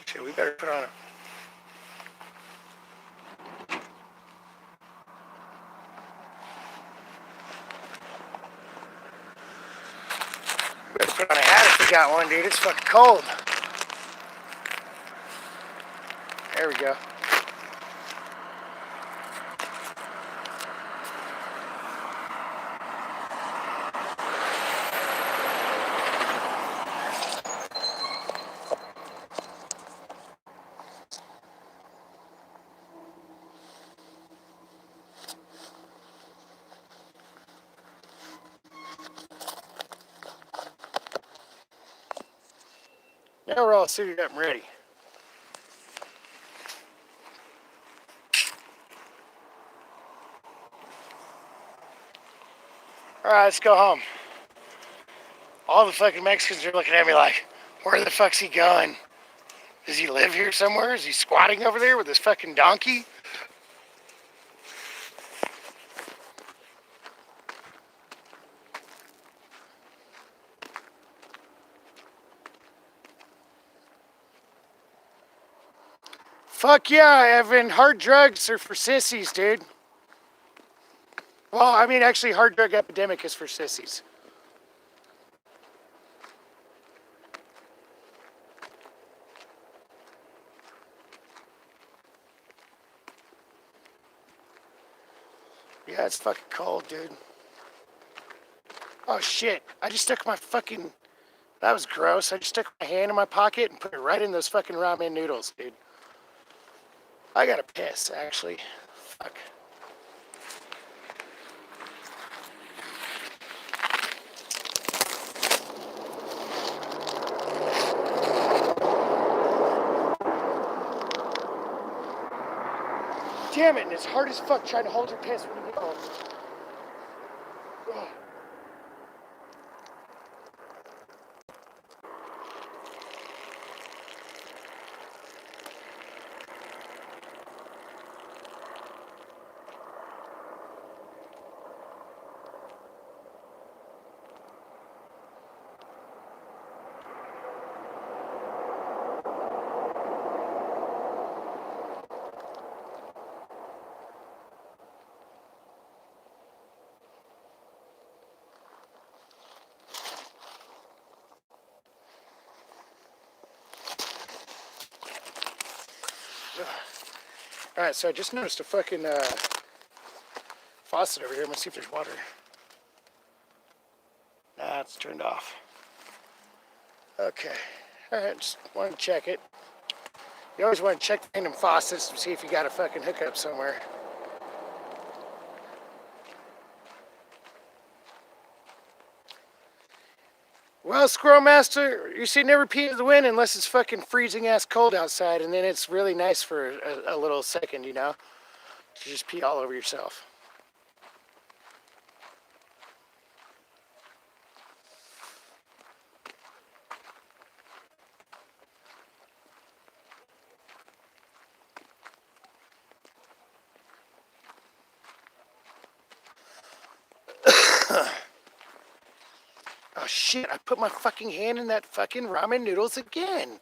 Shit, we better put on it. Better put on a hat if we got one, dude. It's fucking cold. There we go. Now we're all suited up and ready. Alright, let's go home. All the fucking Mexicans are looking at me like, where the fuck's he going? Does he live here somewhere? Is he squatting over there with his fucking donkey? Fuck yeah, Evan. Hard drugs are for sissies, dude. Well, I mean, actually, hard drug epidemic is for sissies. Yeah, it's fucking cold, dude. Oh, shit. I just stuck my fucking... That was gross. I just stuck my hand in my pocket and put it right in those fucking ramen noodles, dude. I gotta piss, actually. Fuck. Damn it, and it's hard as fuck trying to hold your piss when you get home. Ugh. Alright, so I just noticed a fucking faucet over here. I'm gonna see if there's water. Nah, it's turned off. Okay. Alright, just wanted to check it. You always want to check the random faucets to see if you got a fucking hookup somewhere. Well, Squirrel Master, you see, never pee in the wind unless it's fucking freezing ass cold outside, and then it's really nice for a little second, you know? To just pee all over yourself. Oh shit, I put my fucking hand in that fucking ramen noodles again.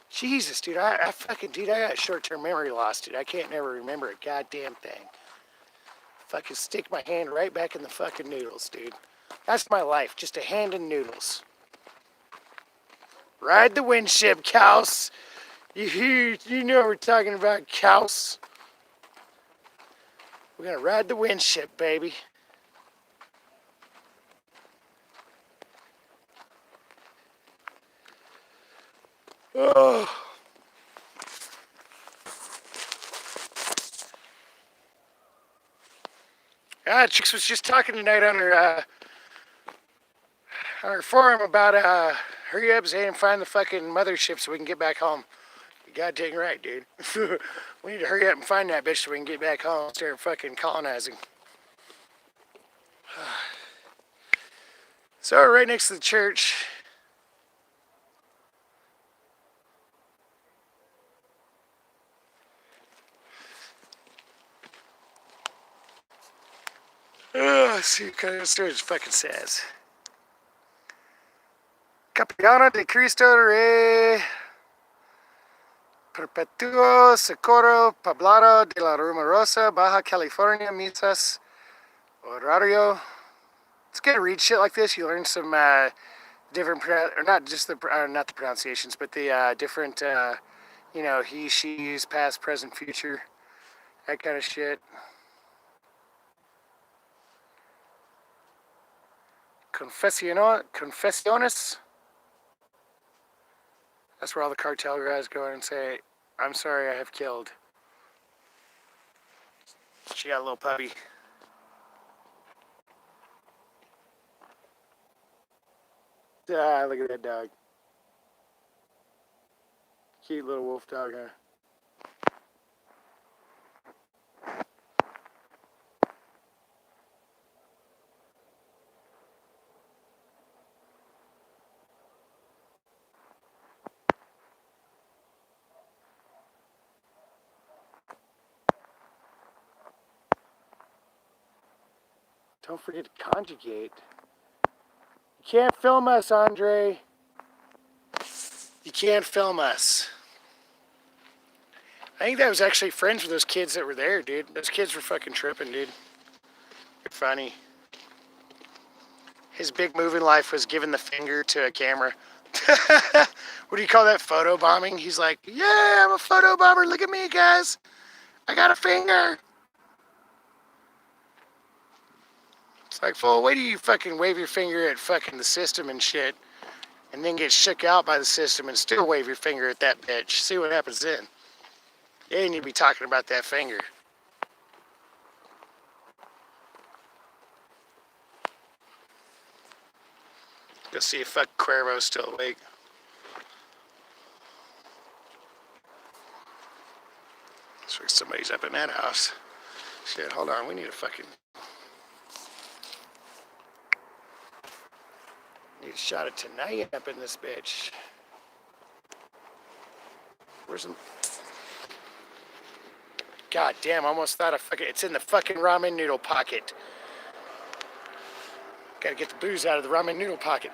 Jesus, dude, I got short-term memory loss, dude. I can't never remember a goddamn thing. Fucking stick my hand right back in the fucking noodles, dude. That's my life, just a hand in noodles. Ride the windship, cows. You know we're talking about, cows. We're gonna ride the windship, baby. Oh. Chicks was just talking tonight on her forum about hurry up, Zay, and find the fucking mothership so we can get back home. You goddamn right, dude. We need to hurry up and find that bitch so we can get back home and start fucking colonizing. So right next to the church. Let's see what kind of story it fucking says. Capellano de Cristo Rey Perpetuo Socorro Poblado de la Rumorosa, Baja California, Misas Horario. It's good to read shit like this. You learn some different, or not just the, not the pronunciations, but the different, you know, he, she's, past, present, future, that kind of shit. Confesiones. That's where all the cartel guys go in and say, I'm sorry, I have killed. She got a little puppy. Ah, look at that dog. Cute little wolf dog, huh? Don't forget to conjugate. You can't film us, Andre. You can't film us. I think that was actually friends with those kids that were there, dude. Those kids were fucking tripping, dude. They're funny. His big move in life was giving the finger to a camera. What do you call that? Photo bombing? He's like, yeah, I'm a photo bomber. Look at me, guys. I got a finger. It's like, fool, wait till you fucking wave your finger at fucking the system and shit, and then get shook out by the system and still wave your finger at that bitch. See what happens then. You ain't need to be talking about that finger. Go see if fuck Cuervo's still awake. Looks like somebody's up in that house. Shit, hold on, we need a fucking... Need a shot of tonight up in this bitch. Where's the... God damn, I almost thought of fucking... It's in the fucking ramen noodle pocket. Gotta get the booze out of the ramen noodle pocket.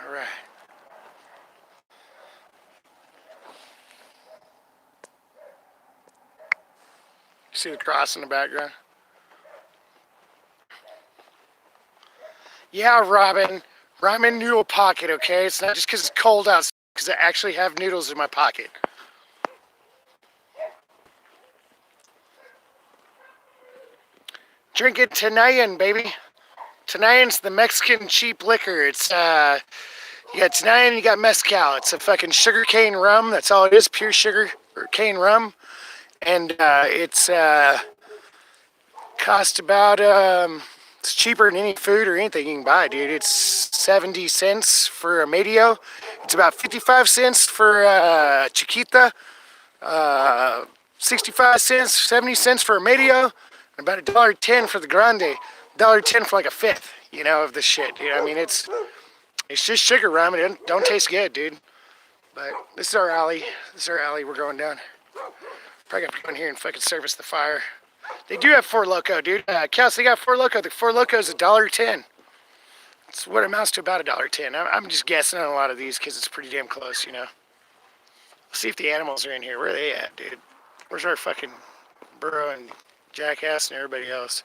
All right. See the cross in the background? Yeah, Robin. Ramen noodle pocket, okay? It's not just because it's cold out, because I actually have noodles in my pocket. Drinking Tenayan, baby. Tenayan's the Mexican cheap liquor. It's, you got Tenayan, you got Mezcal. It's a fucking sugar cane rum. That's all it is, pure sugar cane rum. And it's cost about, it's cheaper than any food or anything you can buy, dude. It's 70 cents for a medio. It's about 55 cents for Chiquita. 65 cents, 70 cents for a medio, and about $1.10 for the grande. $1.10 for like a fifth, you know, of this shit. You know, I mean, it's just sugar rum. It don't taste good, dude. But this is our alley. This is our alley. We're going down. Probably got to come in here and fucking service the fire. They do have Four Loko, dude. Kels, they got Four Loko. The Four Loko is $1.10. It's what amounts to about $1.10. I'm just guessing on a lot of these because it's pretty damn close, you know. Let's see if the animals are in here. Where are they at, dude? Where's our fucking Burrow and Jackass and everybody else?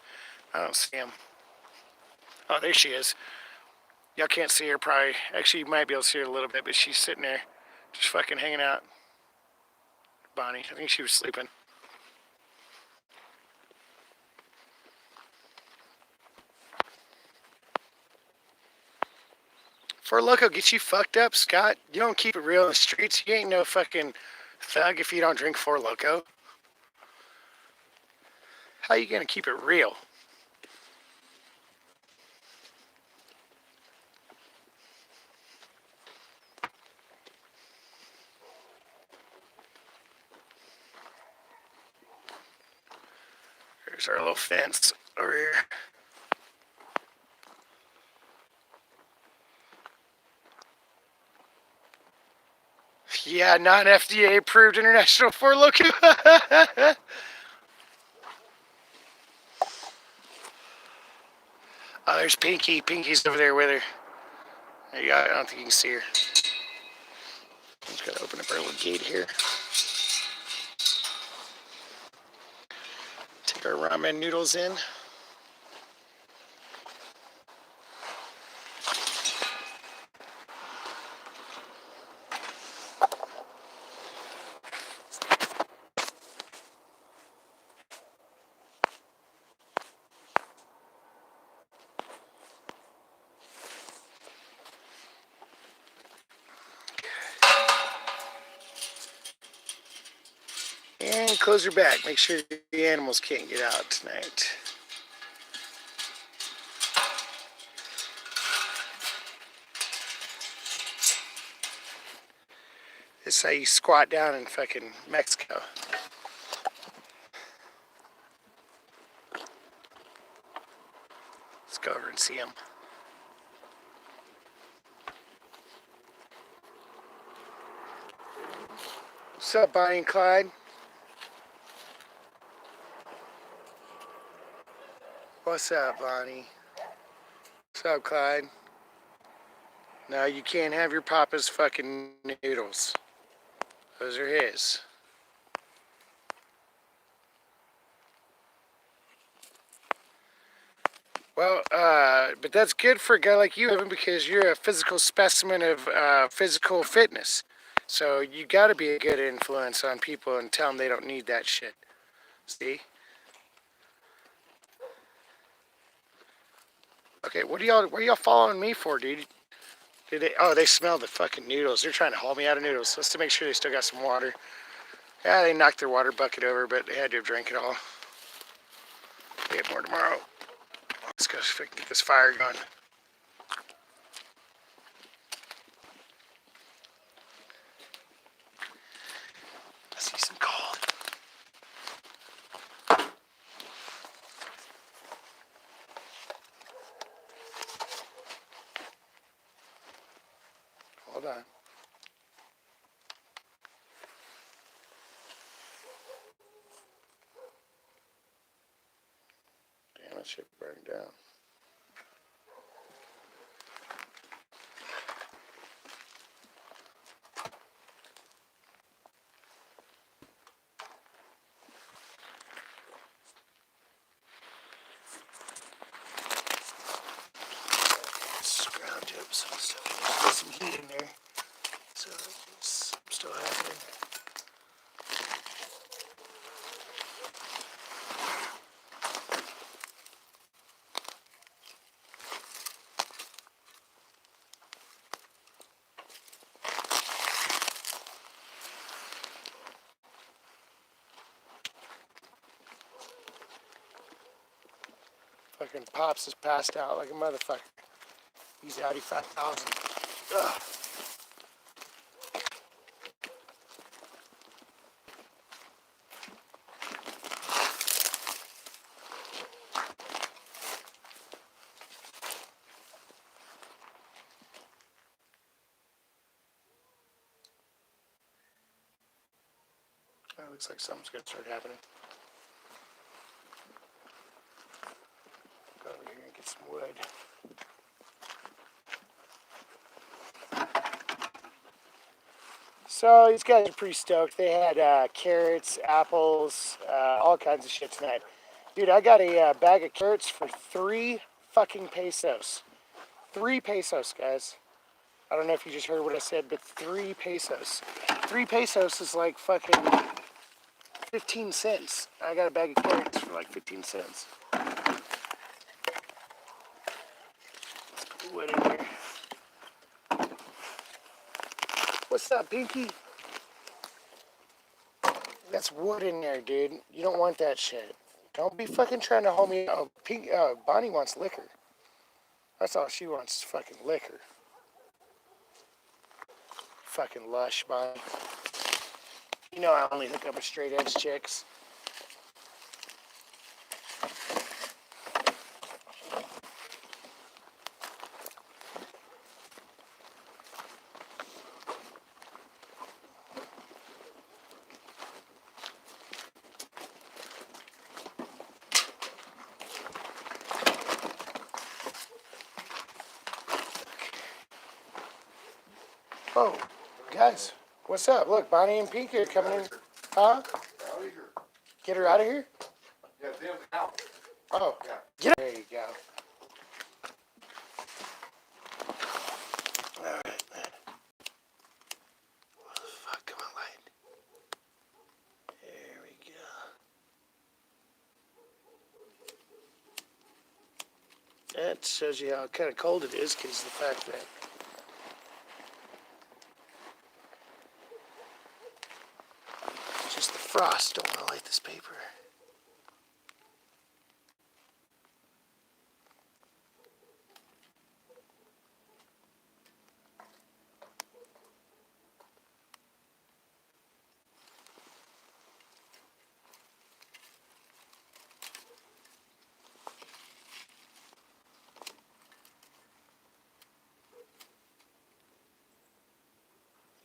I don't see them. Oh, there she is. Y'all can't see her probably. Actually, you might be able to see her a little bit, but she's sitting there just fucking hanging out. Bonnie, I think she was sleeping. Four Loko gets you fucked up, Scott. You don't keep it real in the streets. You ain't no fucking thug if you don't drink Four Loko. How you gonna keep it real? There's our little fence over here. Yeah, non-FDA approved international Four Loko. Oh, there's Pinky. Pinky's over there with her. There you go. I don't think you can see her. Just gotta open up our little gate here. Take our ramen noodles in. And close your back. Make sure the animals can't get out tonight. This is how you squat down in fucking Mexico. Let's go over and see them. What's up, Bonnie and Clyde? What's up, Bonnie? What's up, Clyde? No, you can't have your papa's fucking noodles. Those are his. Well, but that's good for a guy like you, Evan, because you're a physical specimen of physical fitness. So you got to be a good influence on people and tell them they don't need that shit. See? Okay, what are y'all following me for, dude? Oh, they smell the fucking noodles. They're trying to haul me out of noodles. Let's to make sure they still got some water. Yeah, they knocked their water bucket over, but they had to have drank it all. They get more tomorrow. Let's go get this fire going. I see some coal. Hold on. Damn, that shit burned down. Scrounge up. So there's some heat in there. So it's still happening. Fucking Pops is passed out like a motherfucker. He's Audi 5000. Ugh. That looks like something's gonna start happening. Go over here and get some wood. So these guys are pretty stoked. They had carrots, apples, all kinds of shit tonight. Dude, I got a bag of carrots for 3 fucking pesos. 3 pesos, guys. I don't know if you just heard what I said, but 3 pesos. 3 pesos is like fucking 15 cents. I got a bag of carrots for like 15 cents. Put wood in here. What's up, Pinky? That's wood in there, dude. You don't want that shit. Don't be fucking trying to hold me. Oh, Bonnie wants liquor. That's all she wants is fucking liquor. Fucking lush, Bonnie. You know I only hook up with straight edge chicks. Oh, guys, what's up? Look, Bonnie and Pinky are coming in. Huh? Get her out of here? Yeah, them out. Oh, Yeah. get her. There you go. All right. Fuck, come on, light. There we go. That shows you how kind of cold it is, because the fact that just the frost don't want to light this paper.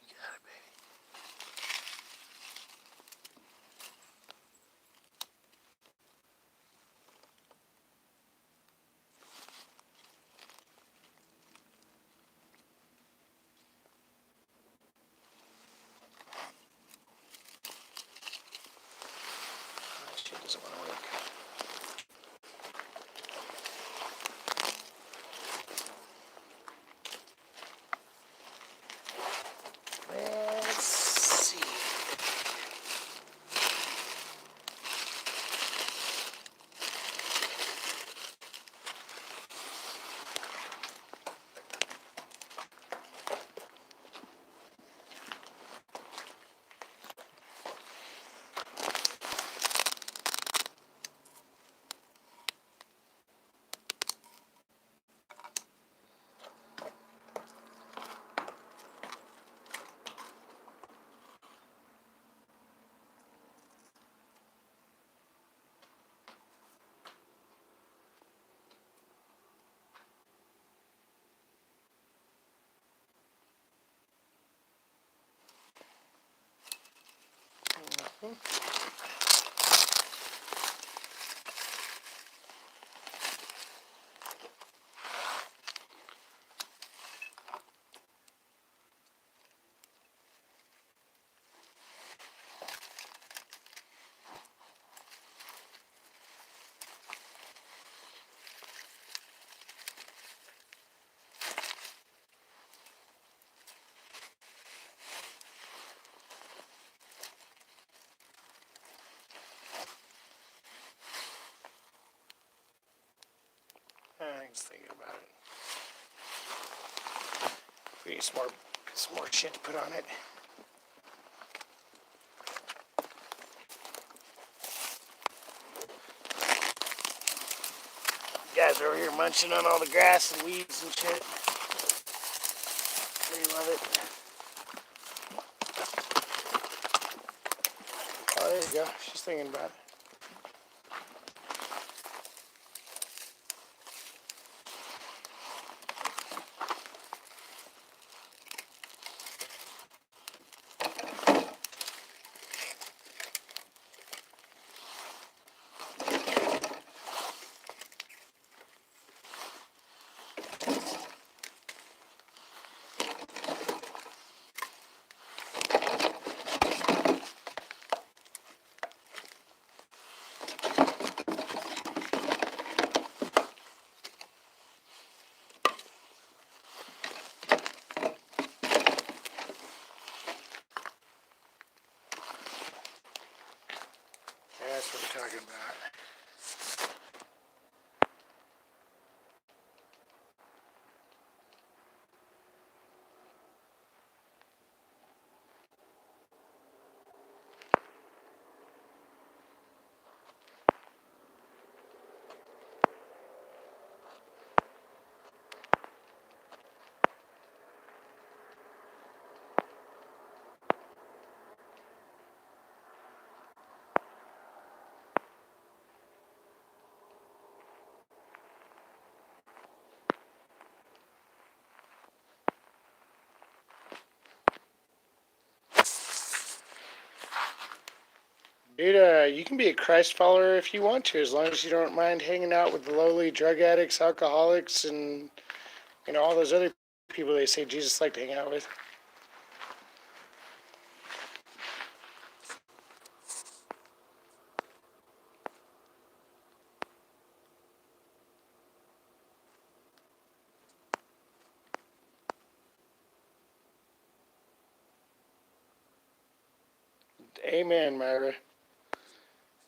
You got it, baby. That shit doesn't want to work. Let's see. was thinking about it. We need some more shit to put on it. Guys are over here munching on all the grass and weeds and shit. They love it. Oh, there you go. She's thinking about it. That's what we're talking about. Dude, you can be a Christ follower if you want to, as long as you don't mind hanging out with the lowly drug addicts, alcoholics, and all those other people they say Jesus liked to hang out with. Amen, Myra.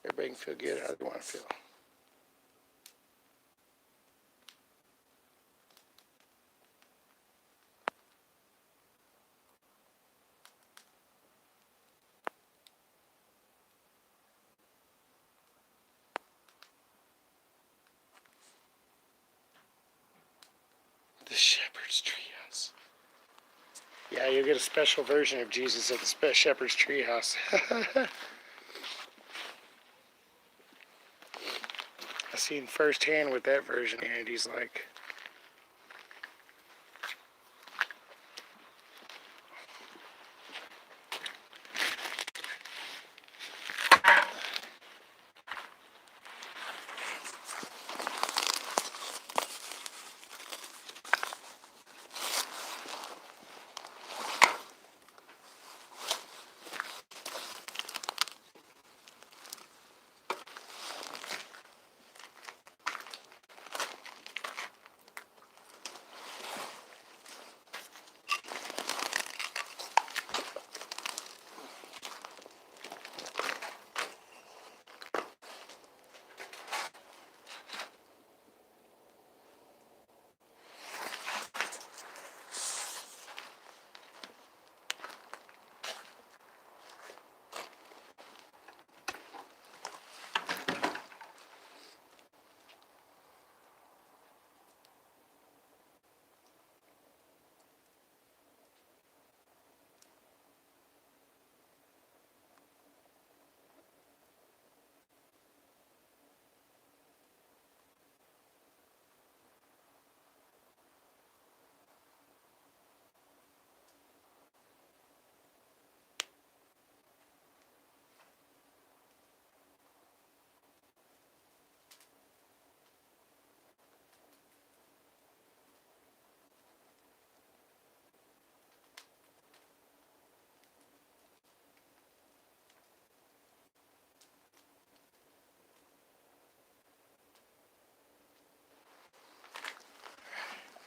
Everybody can feel good how they want to feel. The Shepherd's Treehouse. Yeah, you'll get a special version of Jesus at the Shepherd's Treehouse. I seen firsthand what that version of Andy's like.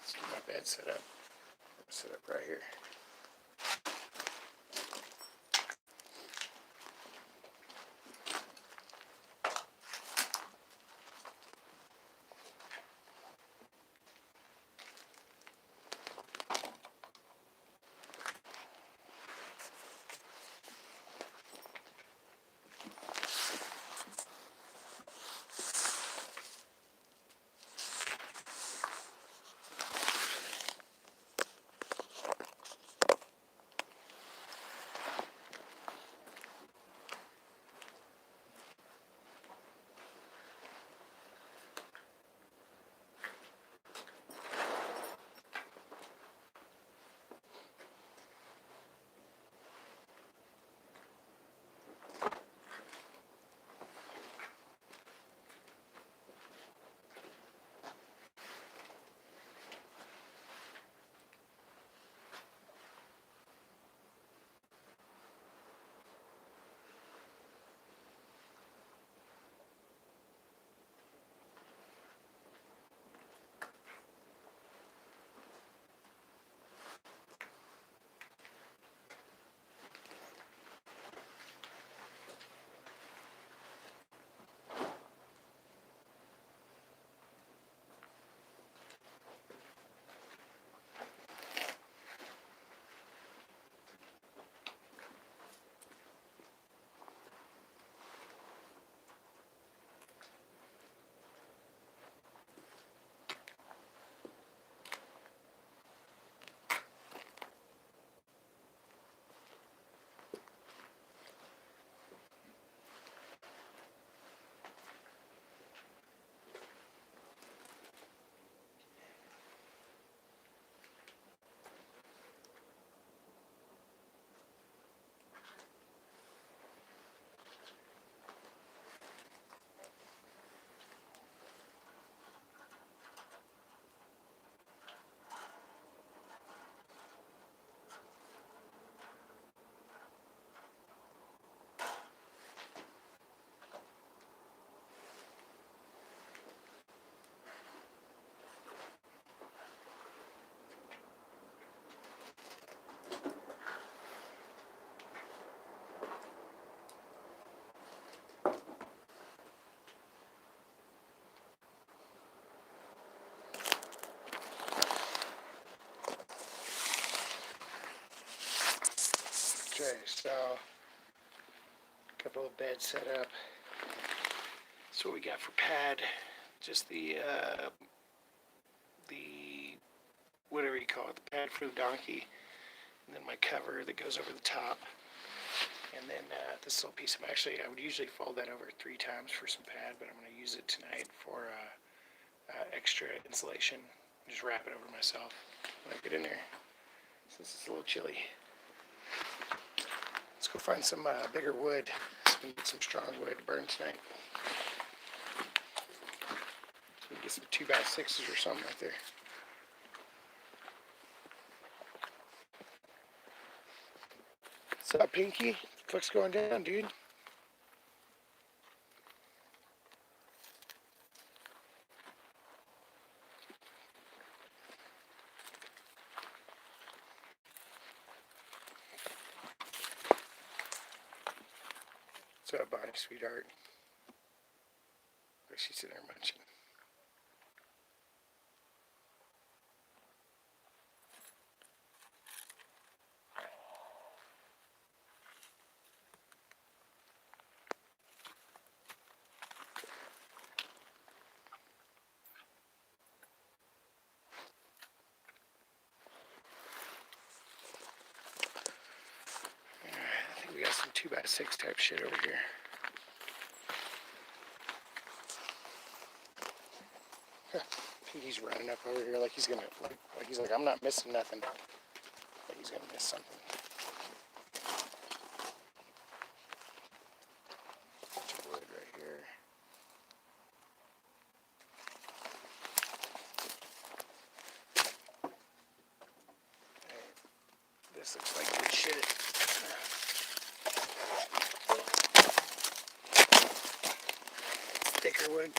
Let's get my bed set up. Set up right here. Okay, so a couple of beds set up. That's what we got for pad. Just the whatever you call it, the pad for the donkey, and then my cover that goes over the top, and then this little piece. I would usually fold that over 3 times for some pad, but I'm going to use it tonight for extra insulation. Just wrap it over myself when I get in there, since it's a little chilly. Let's go find some bigger wood. We need some strong wood to burn tonight. So we can get some 2x6s or something right there. What's up, Pinky? What the fuck's going down, dude? What's up, Bonnie, sweetheart? She's sitting there munching. I think we got some 2x6 type shit over here. Pinky's running up over here like he's gonna, he's like, I'm not missing nothing. Like he's gonna miss something. Bunch of wood right here. This looks like good shit. Thicker wood.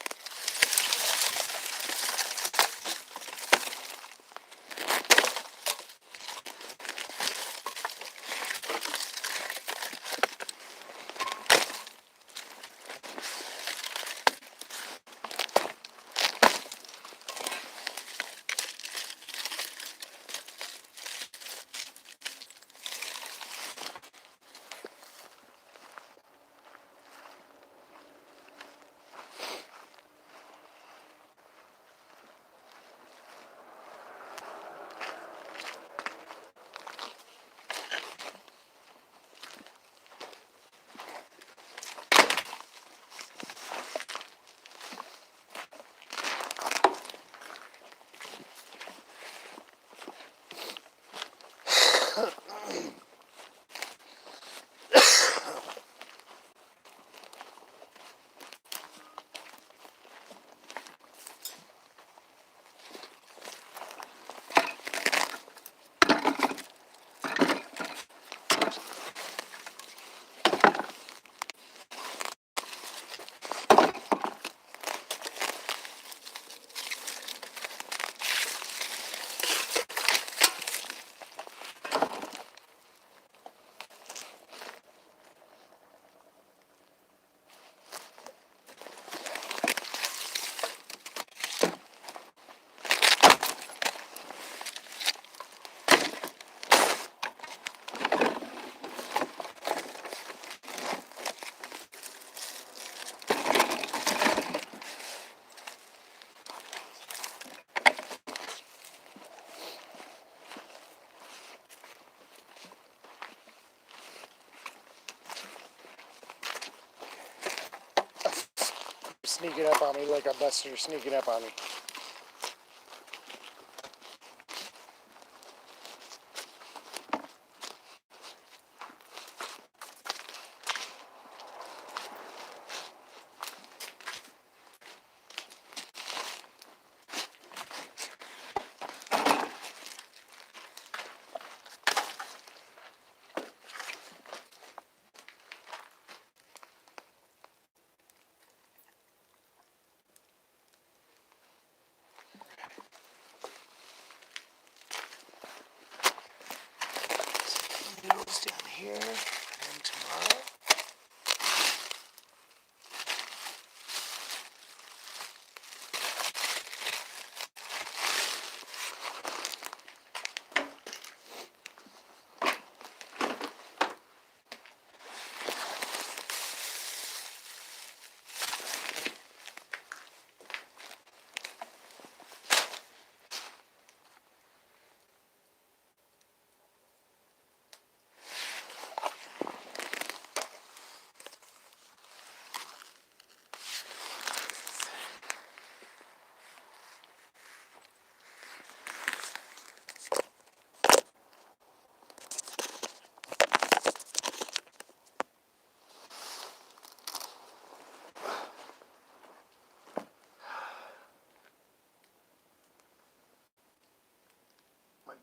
Sneaking up on me like a buster sneaking up on me. Noodles down here, and tomorrow.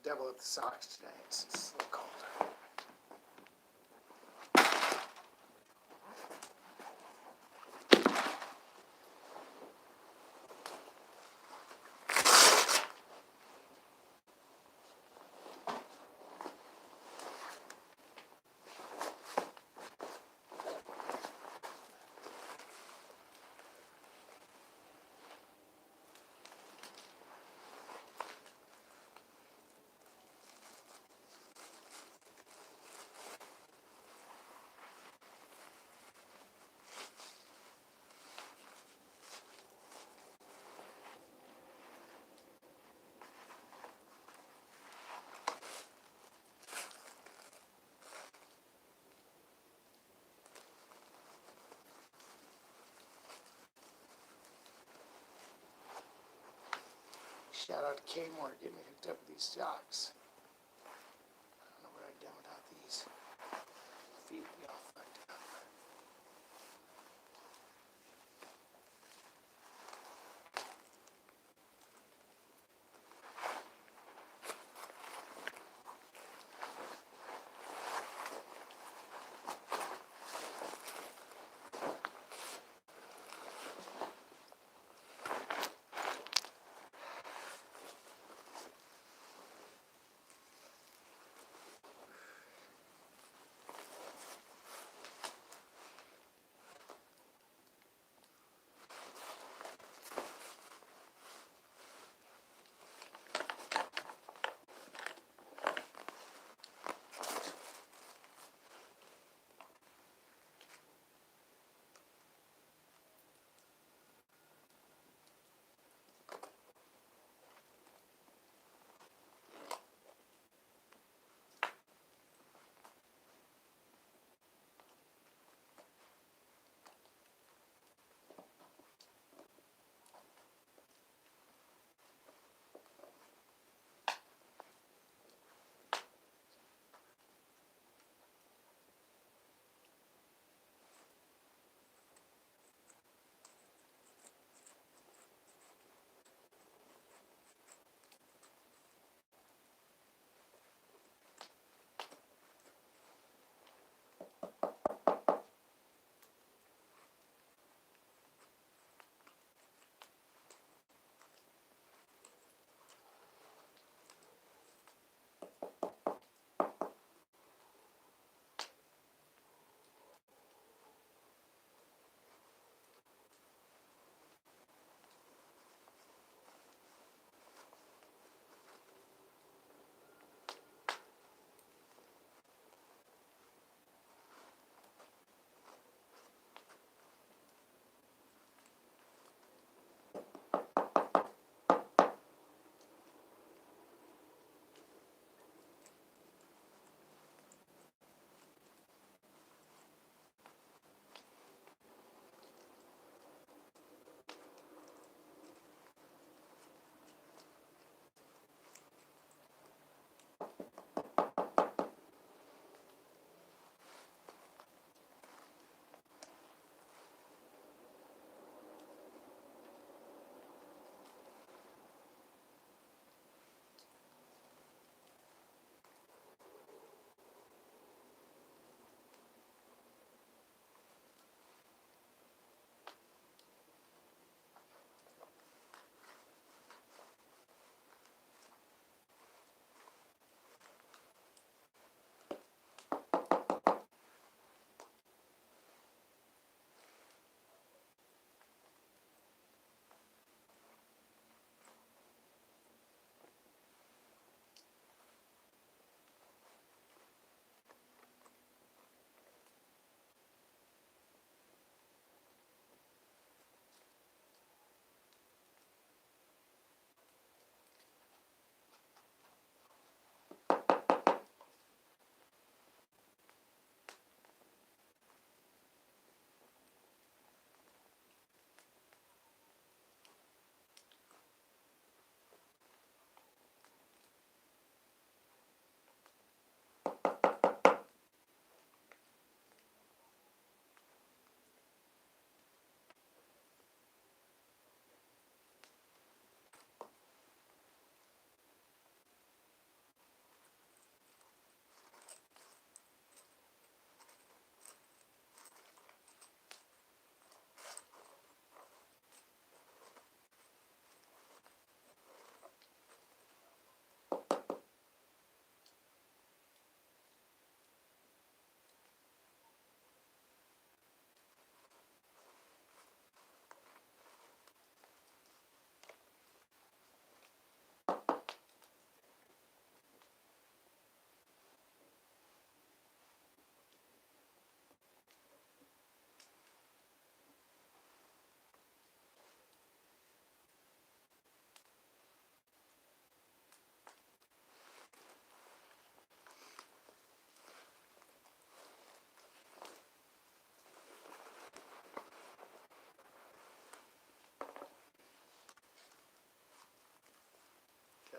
double up the socks tonight since it's a little cold. Shout out to Kmart, get me hooked up with these socks. I don't know what I'd done without these. Feet would be all fucked up.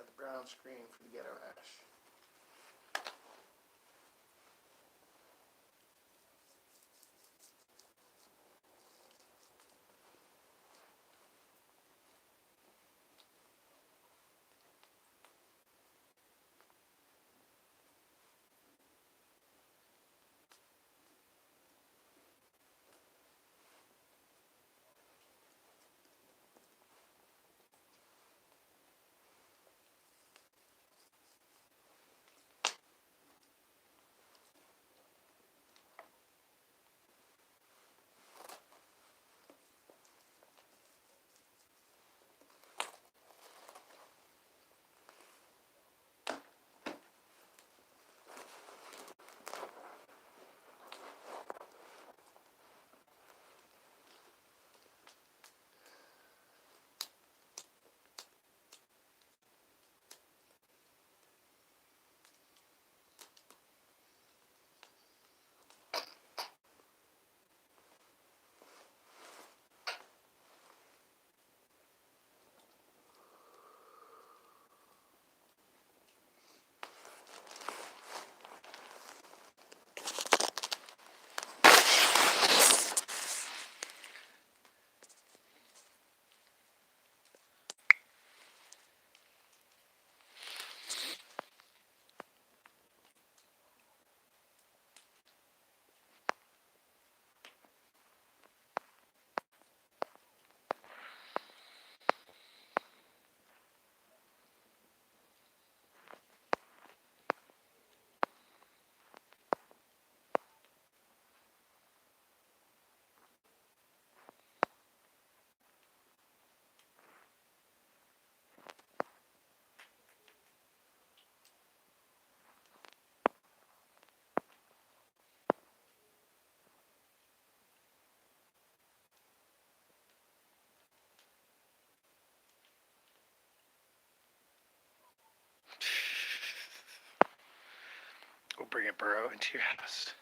the brown screen for the ghetto hash. We'll bring a burrow into your house.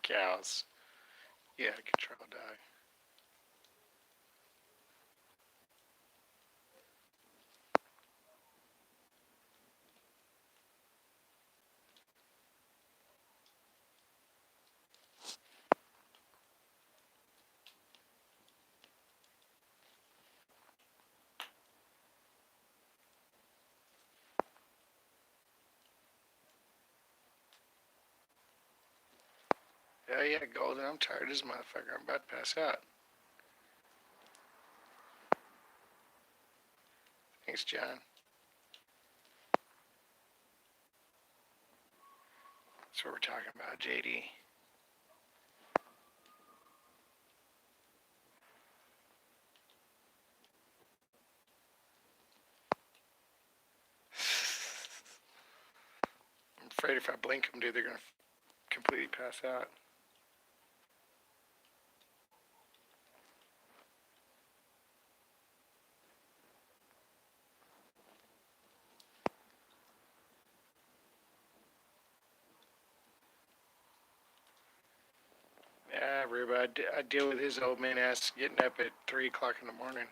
Cows. Yeah, control dog. Oh yeah, Golden, I'm tired as a motherfucker. I'm about to pass out. Thanks, John. That's what we're talking about, JD. I'm afraid if I blink them, dude, they're gonna completely pass out. Yeah, Ruba, I deal with his old man ass getting up at 3 o'clock in the morning.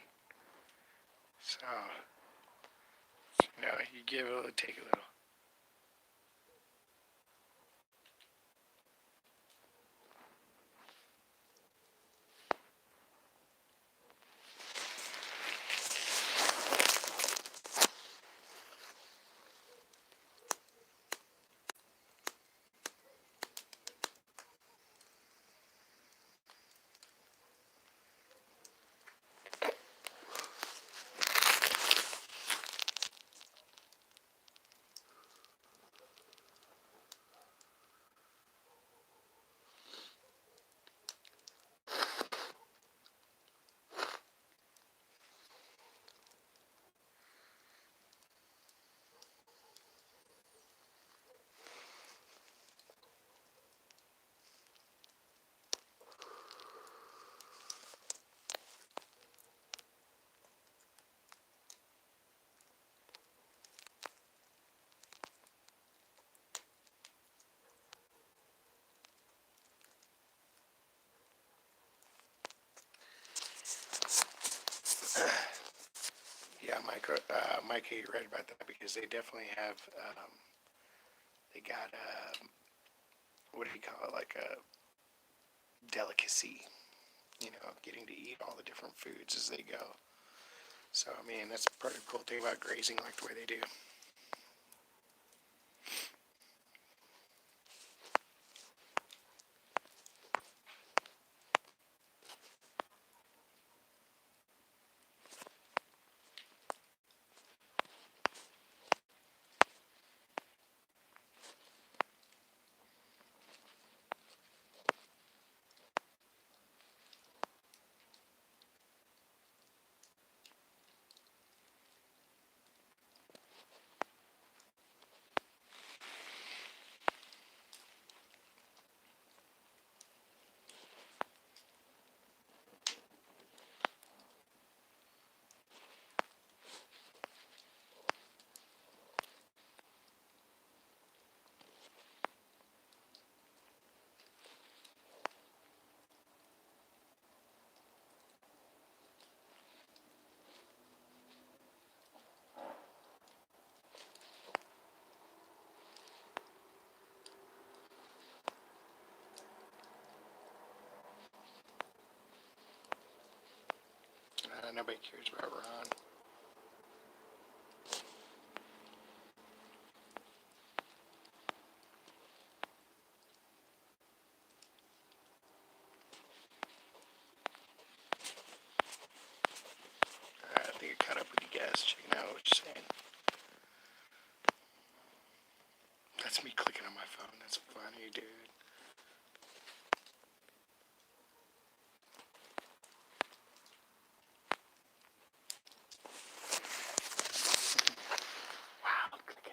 So, you give a little, take a little. Micah, you read about that because they definitely have. They got what do you call it? Like a delicacy. You know, getting to eat all the different foods as they go. So I mean, that's part of the cool thing about grazing, like the way they do. Nobody cares about Ron. I think I caught up with you guys. Checking out what you're saying. That's me clicking on my phone. That's funny, dude. Wow, clicking.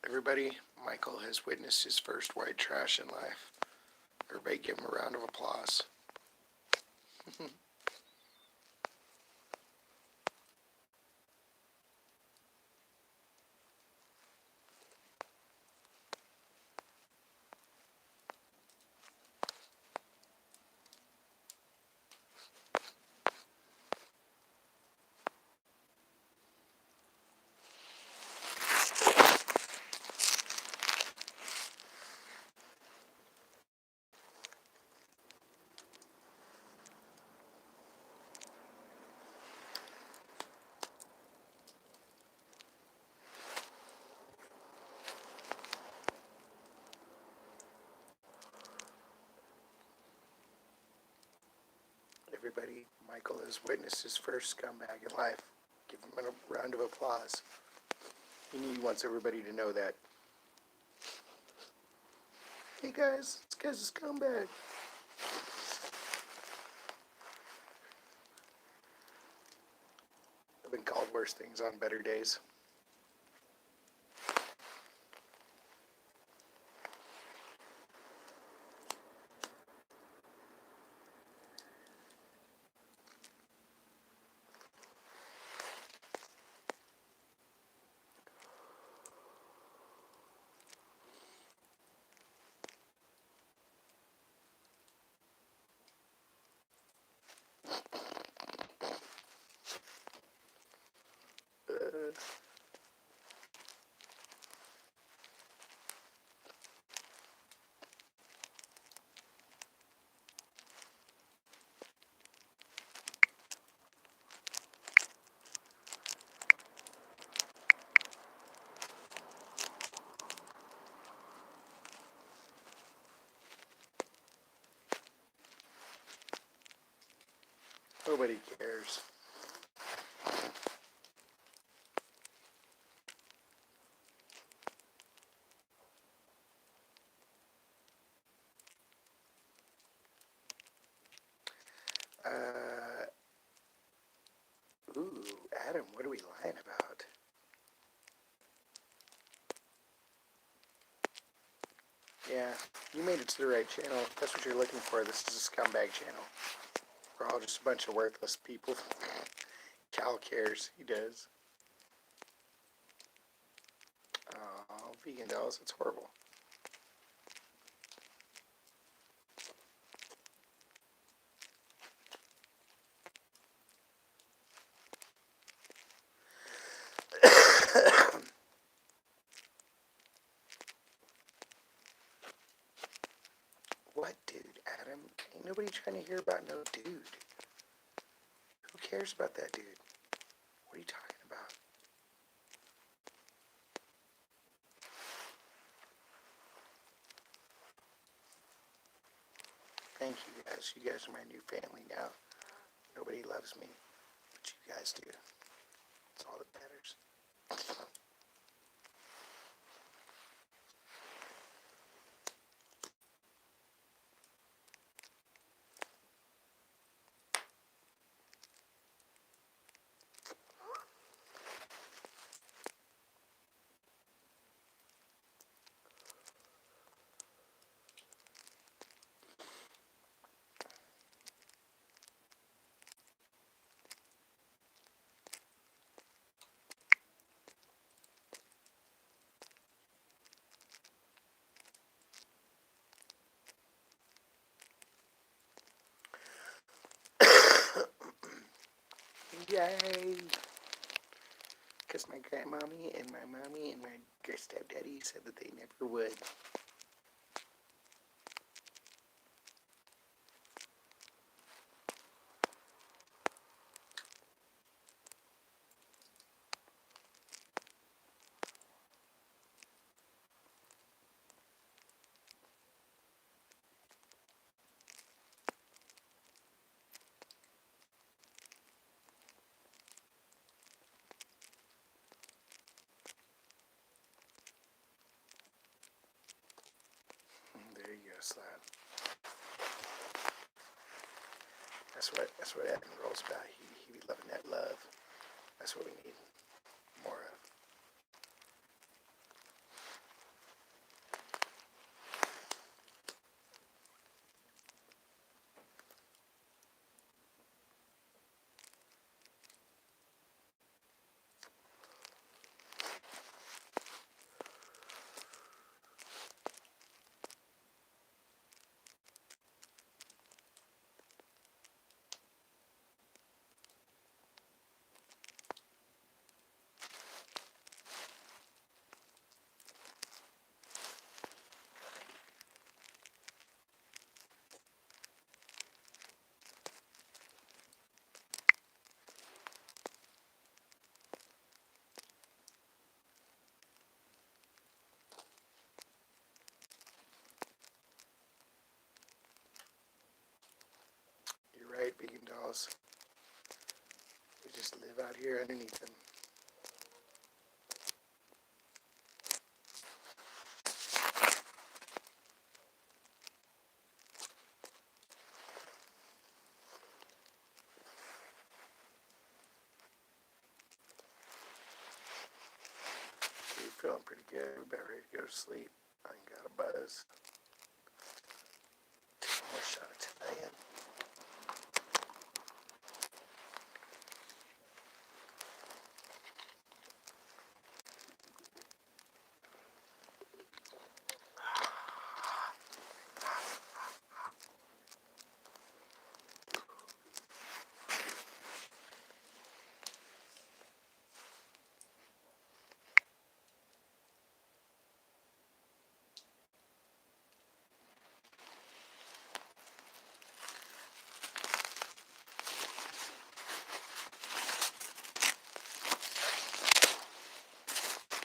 Everybody, Michael has witnessed his first white trash in life. Everybody give him a round of applause. Everybody, Michael has witnessed his first scumbag in life. Give him a round of applause. He wants everybody to know that. Hey guys, this guy's a scumbag. I've been called worse things on better days. Nobody cares. Ooh, Adam, what are we lying about? Yeah, you made it to the right channel. That's what you're looking for. This is a scumbag channel. We're all just a bunch of worthless people. Cal cares. He does. Oh, vegan dolls. It's horrible. What dude, Adam? Ain't nobody trying to hear about no dude. Who cares about that dude? What are you talking about? Thank you guys. You guys are my new family now. Nobody loves me, but you guys do. That's all that matters. Yay! Because my grandmommy and my mommy and my stepdaddy said that they never would. There you go, Slab. That's what Adam rolls about. He be loving that love. That's what we need more of. You're right, vegan dolls. We just live out here underneath them. We're feeling pretty good. We're about ready to go to sleep. I ain't got a buzz. Take one more shot of Italian.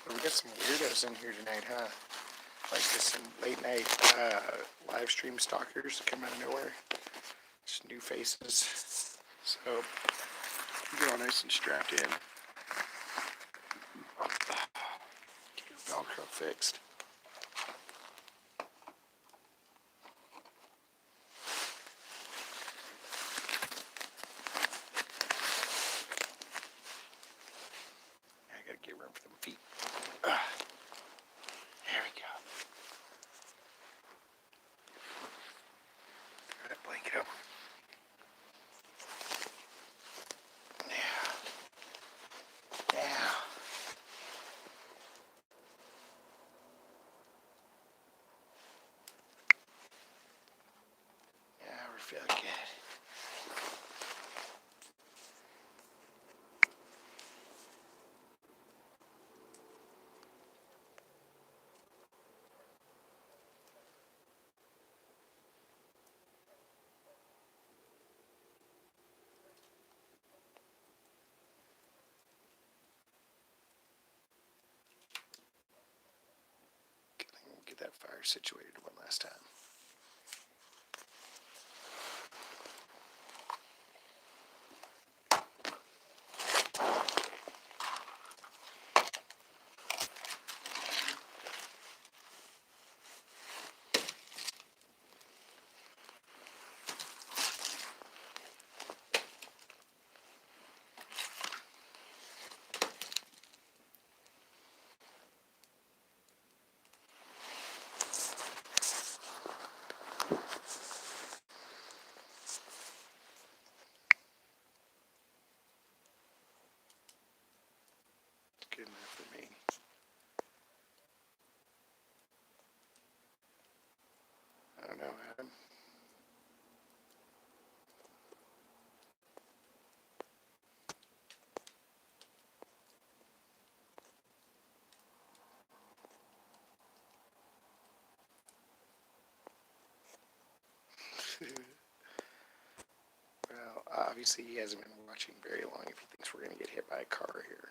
We got some weirdos in here tonight, huh? Like just some late night live stream stalkers that come out of nowhere. Just new faces. So you're all nice and strapped in. Get your Velcro fixed. get that fire situated one last time. Good enough for me. I don't know, Adam. Well, obviously he hasn't been watching very long if he thinks we're going to get hit by a car here.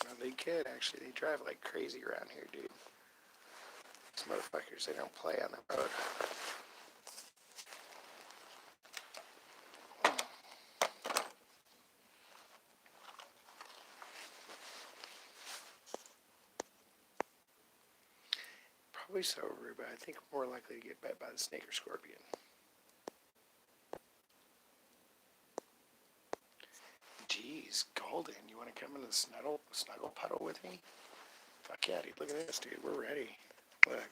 Well, they could, actually. They drive like crazy around here, dude. These motherfuckers, they don't play on the road. Probably so, Ruba. I think we're more likely to get bit by the snake or scorpion. Jeez, Golden, you want to come in the snuggle puddle with me? Fuck yeah, dude. Look at this, dude. We're ready. Look.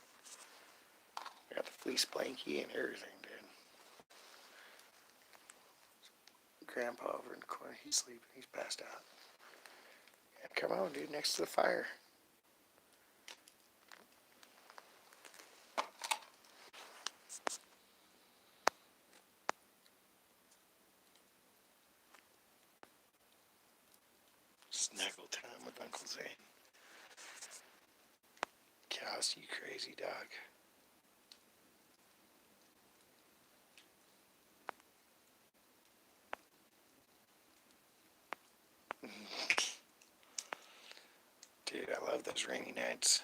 I got the fleece blankie and everything, dude. Grandpa over in the corner. He's sleeping. He's passed out. And come on, dude. Next to the fire. Snuggle time with Uncle Zane. Cows, you crazy dog. Dude, I love those rainy nights.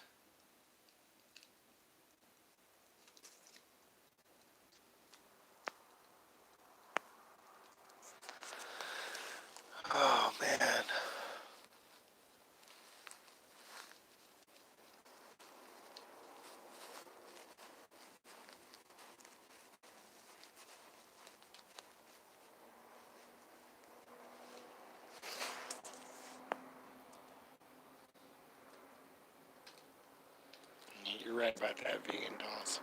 Oh, man. You're right about that, vegan dolls.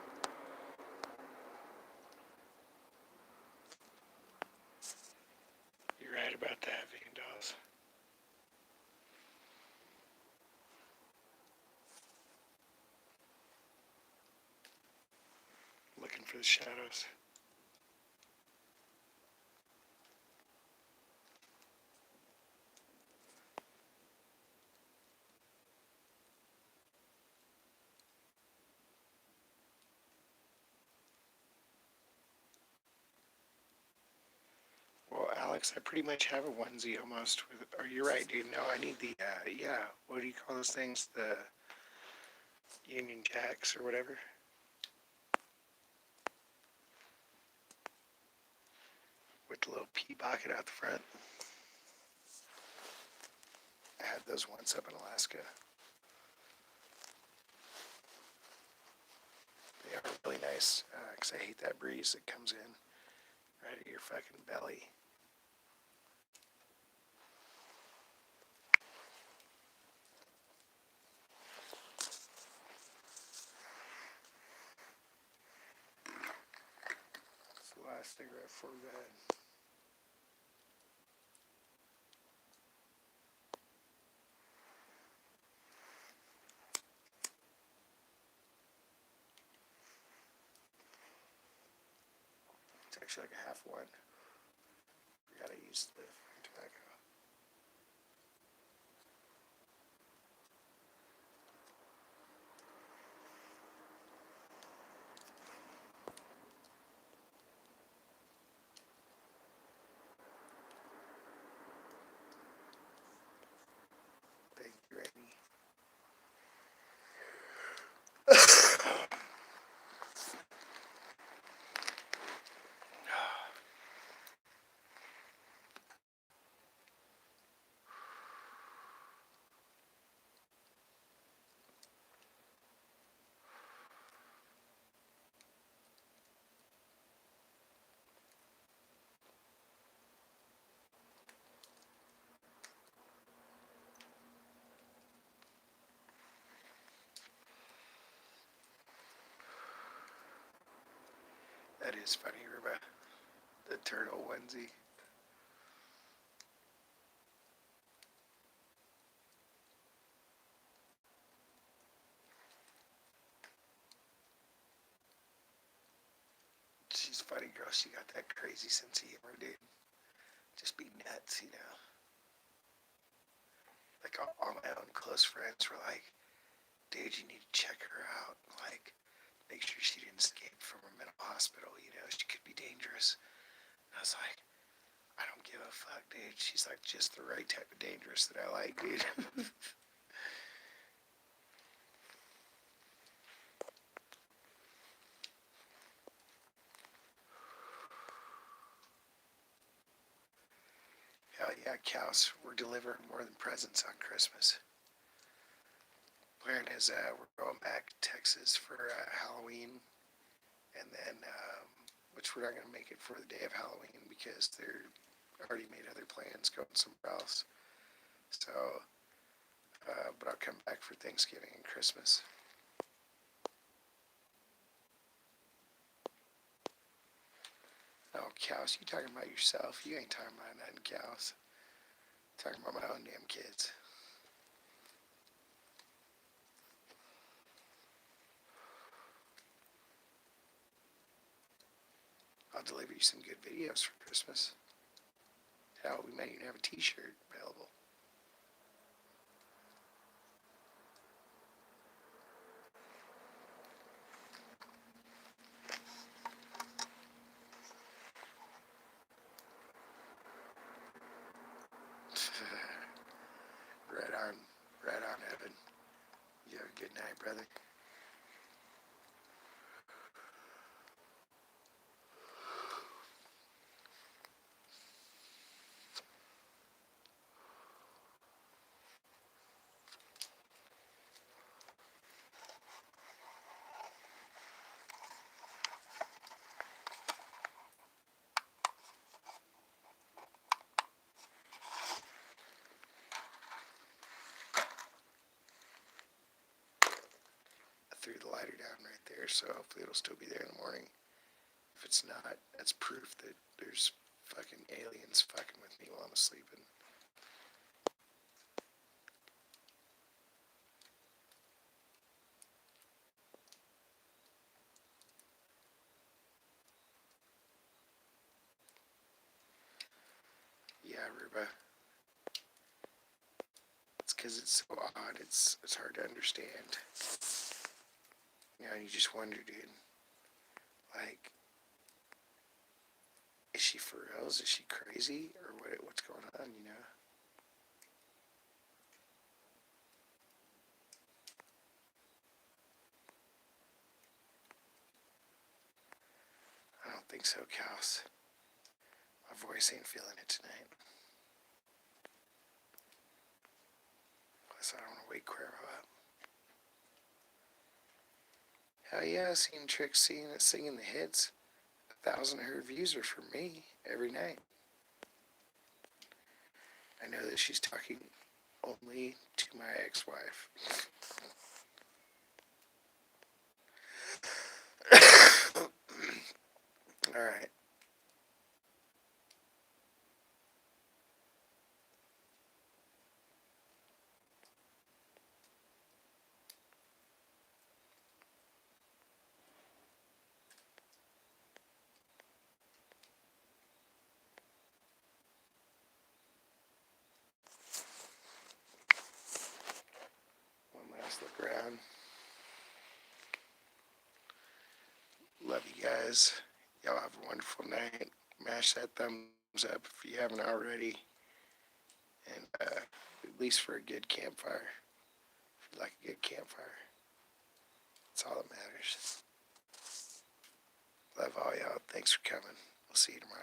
You're right about that, vegan dolls. Looking for the shadows. Well, Alex, I pretty much have a onesie almost. Or you're right, dude. No, I need the, yeah, what do you call those things? The Union Jacks or whatever. With the little pea pocket out the front. I had those once up in Alaska. They are really nice, because I hate that breeze that comes in right at your fucking belly. It's the last cigarette before bed. It's actually like a half one. We gotta use the That is funny, Ruba. The turtle onesie. She's a funny girl. She got that crazy sense of humor, dude. Just be nuts, you know. Like all my own close friends were like, dude, you need to check her out. Like, make sure she didn't escape from a mental hospital, you know, she could be dangerous. And I was like, I don't give a fuck, dude. She's like just the right type of dangerous that I like, dude. Hell yeah, cows. We're delivering more than presents on Christmas. Plan is we're going back to Texas for Halloween, and then which we're not going to make it for the day of Halloween because they're already made other plans going somewhere else. So, but I'll come back for Thanksgiving and Christmas. Oh, cows, you talking about yourself? You ain't talking about nothing, cows. I'm talking about my own damn kids. I'll deliver you some good videos for Christmas. Hell, we might even have a t-shirt available. Right on, Evan. You have a good night, brother. I threw the lighter down right there, so hopefully it'll still be there in the morning. If it's not, that's proof that there's fucking aliens fucking with me while I'm sleeping. Yeah, Ruba. It's because it's so odd. It's hard to understand. You know, and you just wonder, dude. Like, is she for reals? Is she crazy? Or what's going on, you know? I don't think so, Cows. My voice ain't feeling it tonight. Plus, I don't want to wake Cuervo up. Hell yeah, seeing Trix singing the hits. 1,000 of her views are from me every night. I know that she's talking only to my ex-wife. All right. One last look around. Love you guys. Y'all have a wonderful night. Mash that thumbs up if you haven't already. And at least for a good campfire. If you like a good campfire. That's all that matters. Love all y'all. Thanks for coming. We'll see you tomorrow.